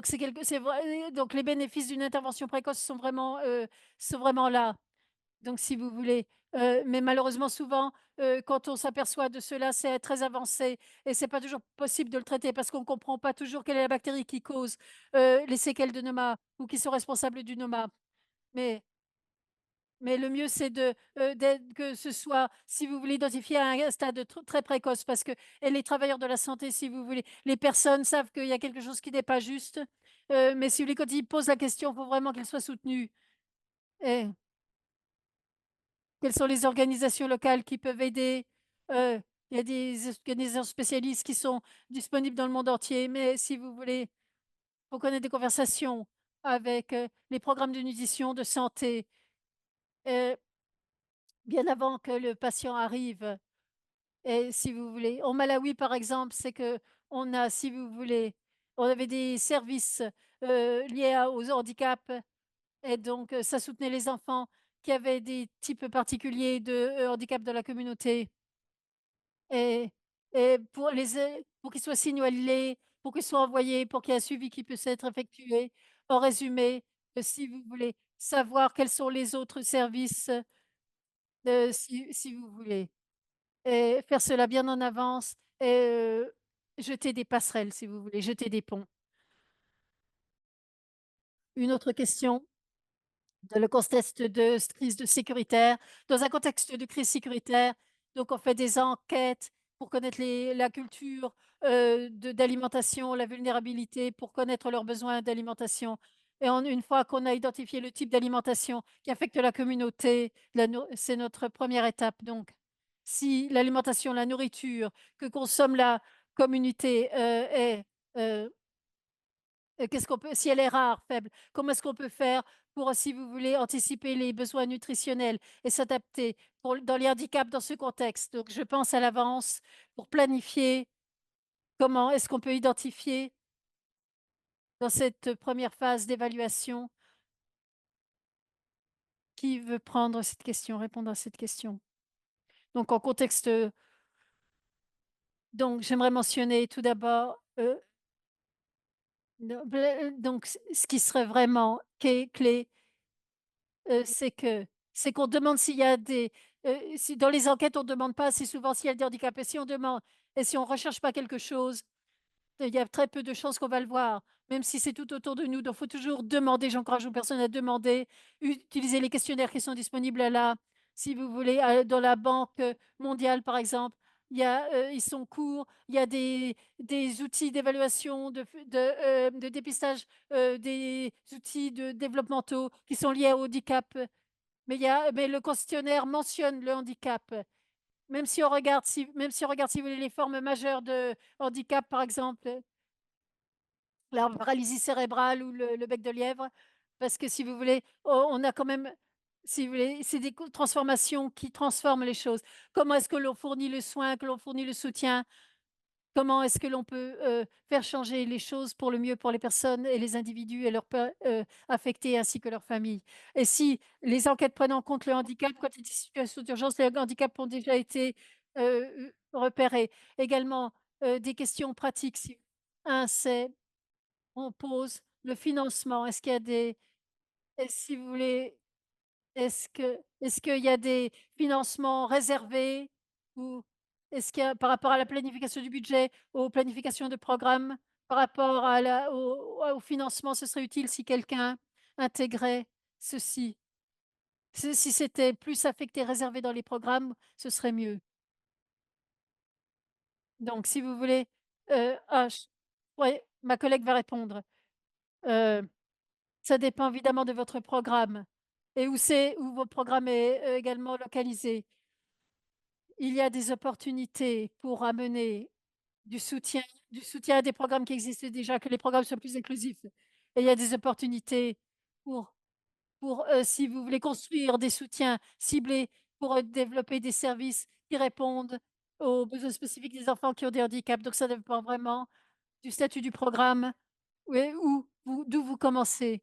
A: c'est quelque c'est vrai donc les bénéfices d'une intervention précoce sont vraiment là. Donc si vous voulez, mais malheureusement souvent, quand on s'aperçoit de cela, c'est très avancé et c'est pas toujours possible de le traiter parce qu'on ne comprend pas toujours quelle est la bactérie qui cause, les séquelles de Noma ou qui sont responsables du Noma. Mais mais le mieux, c'est que ce soit, si vous voulez, identifié à un stade très précoce parce que et les travailleurs de la santé, si vous voulez, les personnes savent qu'il y a quelque chose qui n'est pas juste, mais si vous voulez, quand ils posent la question, il faut vraiment qu'elle soit soutenue. Et quelles sont les organisations locales qui peuvent aider? Heu, il y a des organisations spécialistes qui sont disponibles dans le monde entier, mais si vous voulez, faut qu'on ait des conversations avec, les programmes de nutrition, de santé, heu, bien avant que le patient arrive. Et si vous voulez, au Malawi, par exemple, c'est que on a, si vous voulez, on avait des services, liés aux handicaps et donc ça soutenait les enfants qui avaient des types particuliers de, handicap dans la communauté et pour qu'ils soient signalés, pour qu'ils soient envoyés, pour qu'il y ait un suivi qui puisse être effectué. En résumé, si vous voulez savoir quels sont les autres services, si vous voulez. Et faire cela bien en avance et jeter des passerelles, si vous voulez, jeter des ponts. Une autre question, dans le contexte de crise de sécuritaire dans un contexte de crise sécuritaire, donc on fait des enquêtes pour connaître la culture, d'alimentation, la vulnérabilité, pour connaître leurs besoins d'alimentation et une fois qu'on a identifié le type d'alimentation qui affecte la communauté, c'est notre première étape donc. Si l'alimentation, la nourriture que consomme la communauté, heu qu'est-ce qu'on peut si elle est rare, faible, comment est-ce qu'on peut faire pour, si vous voulez, anticiper les besoins nutritionnels et s'adapter pour dans les handicaps dans ce contexte? Donc je pense à l'avance pour planifier comment est-ce qu'on peut identifier dans cette première phase d'évaluation qui veut prendre cette question, répondre à cette question? Donc en contexte, donc j'aimerais mentionner tout d'abord, donc ce qui serait vraiment clé. C'est qu'on demande s'il y a si dans les enquêtes, on ne demande pas assez souvent s'il y a des handicapés. Si on demande et si on ne recherche pas quelque chose, il y a très peu de chances qu'on va le voir, même si c'est tout autour de nous. Donc, il faut toujours demander. J'encourage aux personnes à demander, utiliser les questionnaires qui sont disponibles là, si vous voulez, dans la Banque mondiale, par exemple. Ils sont courts, il y a des outils d'évaluation, de dépistage, des outils développementaux qui sont liés au handicap. Mais le questionnaire mentionne le handicap. Même si on regarde, si vous voulez, les formes majeures de handicap, par exemple, la paralysie cérébrale ou le bec de lièvre, parce que si vous voulez, on a quand même, si vous voulez, c'est des transformations qui transforment les choses. Comment est-ce que l'on fournit le soin, que l'on fournit le soutien? Comment est-ce que l'on peut, faire changer les choses pour le mieux pour les personnes et les individus et leurs affectés ainsi que leurs familles? Et si les enquêtes prennent en compte le handicap, quand il y a des situations d'urgence, les handicaps ont déjà été, repérés. Également, des questions pratiques c'est on pose le financement. Est-ce qu'il y a des si vous voulez, est-ce qu'il y a des financements réservés ou est-ce qu'il y a par rapport à la planification du budget, aux planifications de programmes, par rapport à au financement, ce serait utile si quelqu'un intégrait ceci. Si c'était plus affecté, réservé dans les programmes, ce serait mieux. Donc si vous voulez, ch ouais, ma collègue va répondre. Heu, Ça dépend évidemment de votre programme et où votre programme est, également localisé. Il y a des opportunités pour amener du soutien du soutien à des programmes qui existent déjà, que les programmes soient plus inclusifs et il y a des opportunités pour si vous voulez construire des soutiens ciblés pour, développer des services qui répondent aux besoins spécifiques des enfants qui ont des handicaps. Donc ça dépend vraiment du statut du programme, oui, d'où vous commencez.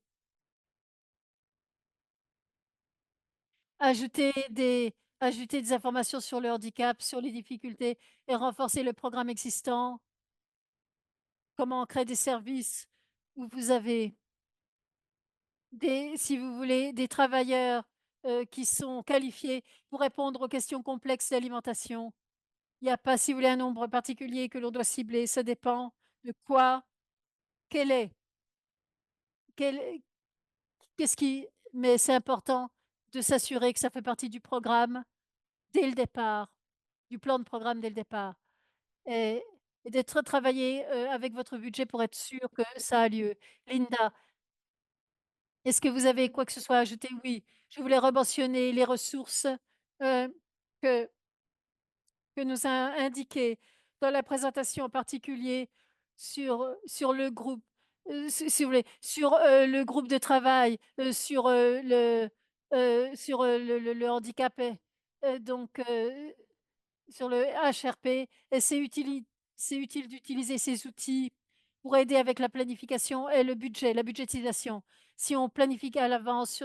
A: ajouter des informations sur le handicap, sur les difficultés et renforcer le programme existant? Comment créer des services où vous avez des si vous voulez, des travailleurs, qui sont qualifiés pour répondre aux questions complexes d'alimentation? Il n'y a pas, si vous voulez, un nombre particulier que l'on doit cibler, ça dépend de quoi, quel est, quel qu'est-ce qui mais c'est important de s'assurer que ça fait partie du programme dès le départ, du plan de programme dès le départ et d'être travaillé, avec votre budget pour être sûr que ça a lieu. Linda, est-ce que vous avez quoi que ce soit à ajouter? Oui, je voulais rementionner les ressources, que nous a indiquées dans la présentation, en particulier sur le groupe, si vous voulez, sur, le groupe de travail, sur, le handicap et donc sur le HRP et c'est utile d'utiliser ces outils pour aider avec la planification et le budget, la budgétisation. Si on planifie à l'avance,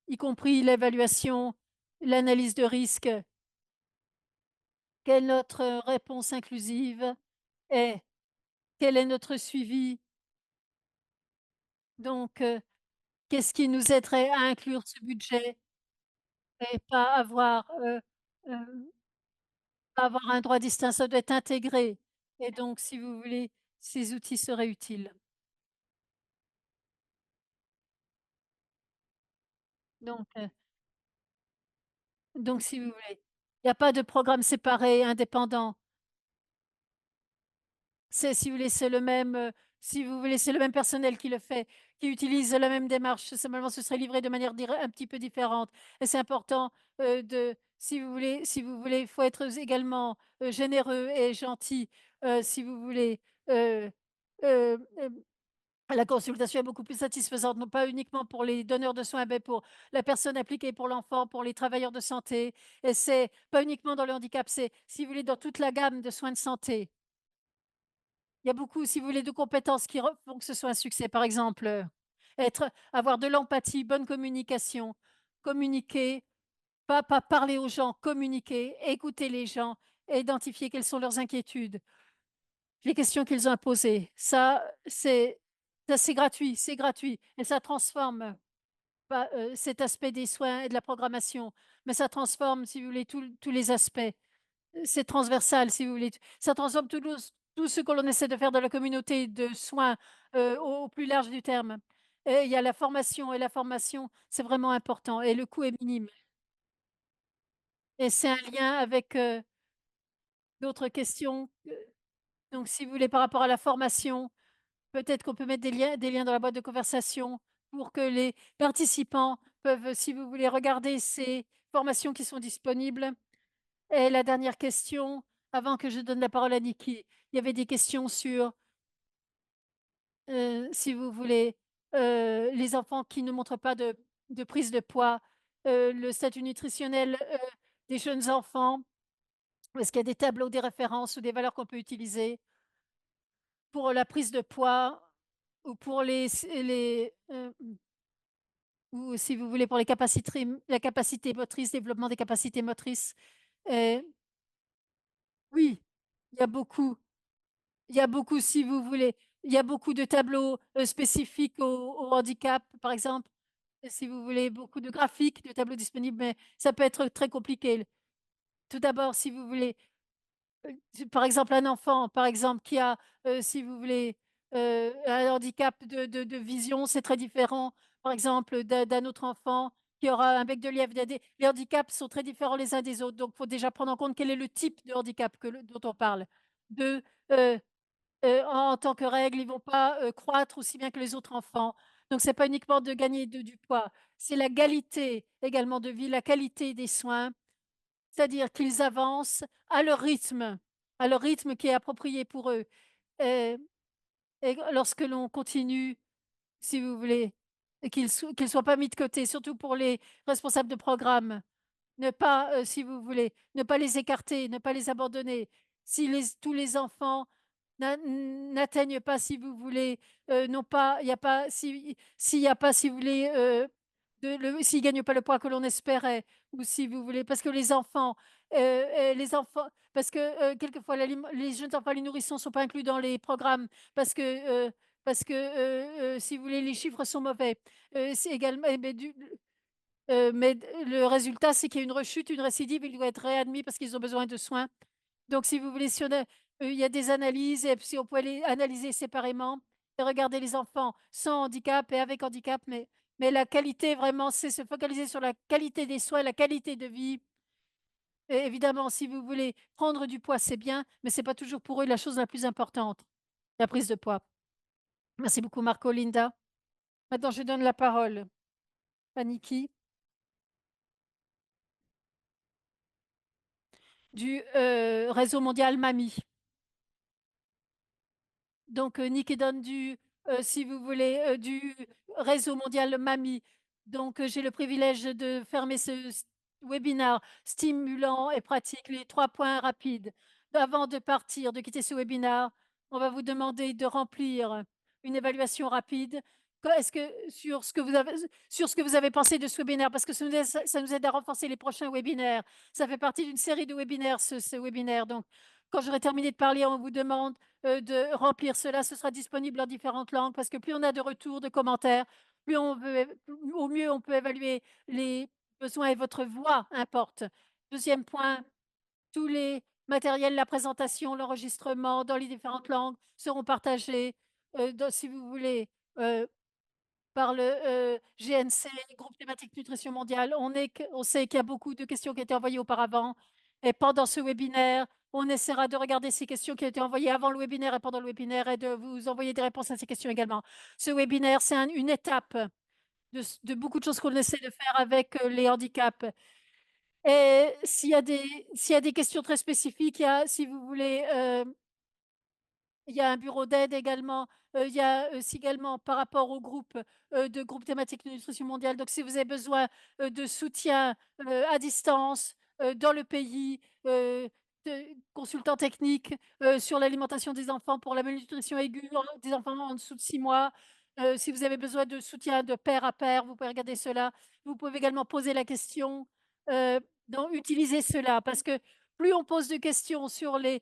A: y compris l'évaluation, l'analyse de risque, quelle est notre réponse inclusive et quel est notre suivi? Donc, qu'est-ce qui nous aiderait à inclure ce budget et pas avoir un droit distinct, ça doit être intégré et donc si vous voulez, ces outils seraient utiles. Donc, si vous voulez, il y a pas de programme séparé, indépendant. C'est si vous voulez, c'est le même, si vous voulez, c'est le même personnel qui le fait, qui utilise la même démarche. Simplement, ce serait livré de manière un petit peu différente et c'est important, de si vous voulez, il faut être également, généreux et gentil, si vous voulez, heu, hem la consultation est beaucoup plus satisfaisante, non pas uniquement pour les donneurs de soins, mais pour la personne impliquée, pour l'enfant, pour les travailleurs de santé et c'est pas uniquement dans le handicap, c'est, si vous voulez, dans toute la gamme de soins de santé. Il y a beaucoup, si vous voulez, de compétences qui font que ce soit un succès. Par exemple, avoir de l'empathie, bonne communication, communiquer, pas parler aux gens, communiquer, écouter les gens, identifier quelles sont leurs inquiétudes, les questions qu'ils ont à poser. C'est gratuit et ça transforme pas, cet aspect des soins et de la programmation, mais ça transforme, si vous voulez, tous les aspects. C'est transversal, si vous voulez. Ça transforme tout ce que l'on essaie de faire dans la communauté de soins, au plus large du terme et il y a la formation et la formation, c'est vraiment important et le coût est minime et c'est un lien avec, d'autres questions, donc si vous voulez par rapport à la formation, peut-être qu'on peut mettre des liens dans la boîte de conversation pour que les participants peuvent, si vous voulez, regarder ces formations qui sont disponibles. Et la dernière question, avant que je donne la parole à Niki, il y avait des questions sur, si vous voulez, les enfants qui ne montrent pas de prise de poids, le statut nutritionnel, des jeunes enfants. Est-ce qu'il y a des tableaux, des références ou des valeurs qu'on peut utiliser pour la prise de poids ou pour ou si vous voulez pour la capacité motrice, développement des capacités motrices? Heu, oui, il y a beaucoup. Il y a beaucoup, si vous voulez, il y a beaucoup de tableaux, spécifiques au handicap, par exemple, si vous voulez, beaucoup de graphiques, de tableaux disponibles, mais ça peut être très compliqué. Tout d'abord, si vous voulez, par exemple, un enfant, par exemple, qui a, si vous voulez, un handicap de vision, c'est très différent, par exemple, d'un autre enfant qui aura un bec de lièvre. Il y a des les handicaps sont très différents les uns des autres, donc il faut déjà prendre en compte quel est le type de handicap dont on parle. De, en tant que règle, ils vont pas, croître aussi bien que les autres enfants. Donc c'est pas uniquement de gagner du poids, c'est la qualité également de vie, la qualité des soins, c'est-à-dire qu'ils avancent à leur rythme qui est approprié pour eux et lorsque l'on continue, si vous voulez, et qu'ils soient pas mis de côté, surtout pour les responsables de programme. Ne pas, si vous voulez, ne pas les écarter, ne pas les abandonner. Si tous les enfants n'atteignent pas, si vous voulez, n'ont pas il y a pas s'il y a pas, si vous voulez, s'ils ne gagnent pas le poids que l'on espérait, ou si vous voulez, parce que les enfants, parce que quelquefois les jeunes enfants, les nourrissons ne sont pas inclus dans les programmes parce que si vous voulez, les chiffres sont mauvais. C'est également, mais le résultat, c'est qu'il y a une rechute, une récidive, il doit être réadmis parce qu'ils ont besoin de soins. Donc si vous voulez, si on a il y a des analyses et si on pouvait les analyser séparément et regarder les enfants sans handicap et avec handicap, mais la qualité vraiment, c'est se focaliser sur la qualité des soins, la qualité de vie. Et évidemment, si vous voulez prendre du poids, c'est bien, mais c'est pas toujours pour eux la chose la plus importante, la prise de poids. Merci beaucoup Marco, Linda. Maintenant, je donne la parole à Niki du, réseau mondial Mamie. Donc, Nick donne si vous voulez, du réseau mondial Mamie. Donc, j'ai le privilège de fermer ce webinaire stimulant et pratique, les 3 points rapides. Avant de partir, de quitter ce webinaire, on va vous demander de remplir une évaluation rapide. Est-ce que sur ce que vous avez pensé de ce webinaire, parce que ça nous aide à renforcer les prochains webinaires. Ça fait partie d'une série de webinaires, ce webinaire. Donc, quand j'aurai terminé de parler, on vous demande de remplir cela. Ce sera disponible en différentes langues parce que plus on a de retours, de commentaires, au mieux on peut évaluer les besoins et votre voix importe. Deuxième point, tous les matériels, la présentation, l'enregistrement dans les différentes langues seront partagés, si vous voulez, euh, par le GNC, Groupe thématique nutrition mondiale. On sait qu'il y a beaucoup de questions qui ont été envoyées auparavant. Et pendant ce webinaire, on essaiera de regarder ces questions qui ont été envoyées avant le webinaire et pendant le webinaire et de vous envoyer des réponses à ces questions également. Ce webinaire, c'est une étape de beaucoup de choses qu'on essaie de faire avec les handicaps. Et s'il y a des questions très spécifiques, si vous voulez, il y a un bureau d'aide également. Il y a aussi également par rapport au groupe thématique de nutrition mondiale. Donc, si vous avez besoin de soutien à distance dans le pays, consultant technique sur l'alimentation des enfants pour la malnutrition aiguë des enfants en dessous de 6 mois, si vous avez besoin de soutien de pair à pair, vous pouvez regarder cela. Vous pouvez également poser la question. euh, donc, utilisez cela parce que plus on pose de questions sur les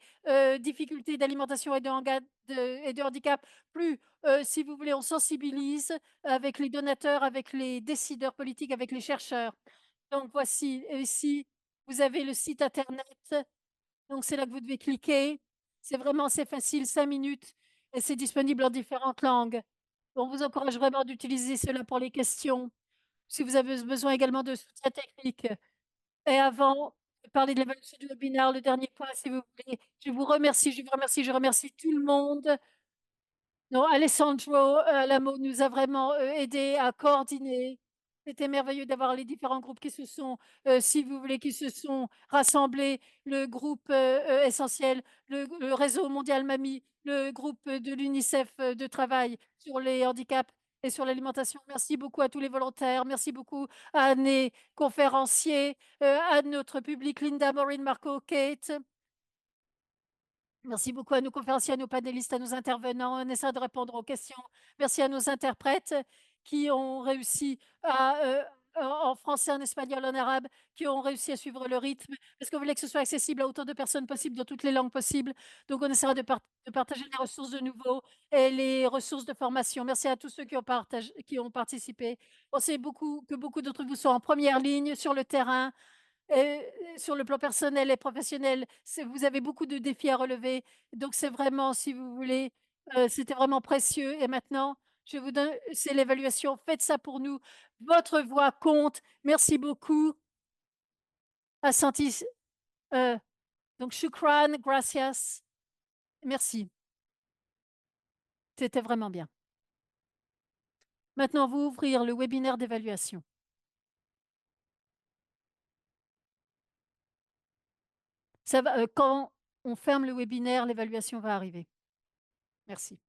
A: difficultés d'alimentation et de handicap, plus, si vous voulez, on sensibilise avec les donateurs, avec les décideurs politiques, avec les chercheurs. Donc voici, ici, vous avez le site internet. Donc c'est là que vous devez cliquer. C'est facile, 5 minutes, et c'est disponible en différentes langues. On vous encourage vraiment d'utiliser cela pour les questions. Si vous avez besoin également de soutien technique. Et avant de parler de l'évaluation du webinaire, le dernier point, si vous voulez, je remercie tout le monde. Non, Alessandro Lamo nous a vraiment aidé à coordonner. C'était merveilleux d'avoir les différents groupes qui se sont, si vous voulez, qui se sont rassemblés. Le groupe essentiel, le réseau mondial Mamie, le groupe de l'UNICEF de travail sur les handicaps et sur l'alimentation. Merci beaucoup à tous les volontaires. Merci beaucoup à mes conférenciers, à notre public, Linda, Maureen, Marco, Kate. Merci beaucoup à nos conférenciers, à nos panélistes, à nos intervenants. On essaie de répondre aux questions. Merci à nos interprètes qui ont réussi en français, en espagnol, en arabe, qui ont réussi à suivre le rythme, parce qu'on voulait que ce soit accessible à autant de personnes possible, dans toutes les langues possibles. Donc, on essaiera de partager les ressources de nouveau et les ressources de formation. Merci à tous ceux qui ont participé. On sait que beaucoup d'entre vous sont en première ligne sur le terrain. Et sur le plan personnel et professionnel, vous avez beaucoup de défis à relever. Donc, c'est vraiment, si vous voulez, c'était vraiment précieux. Et maintenant, je vous donne, c'est l'évaluation. Faites ça pour nous. Votre voix compte. Merci beaucoup. Assantis, euh, donc, shukran, gracias. Merci. C'était vraiment bien. Maintenant, vous ouvrir le webinaire d'évaluation. Quand on ferme le webinaire, l'évaluation va arriver. Merci.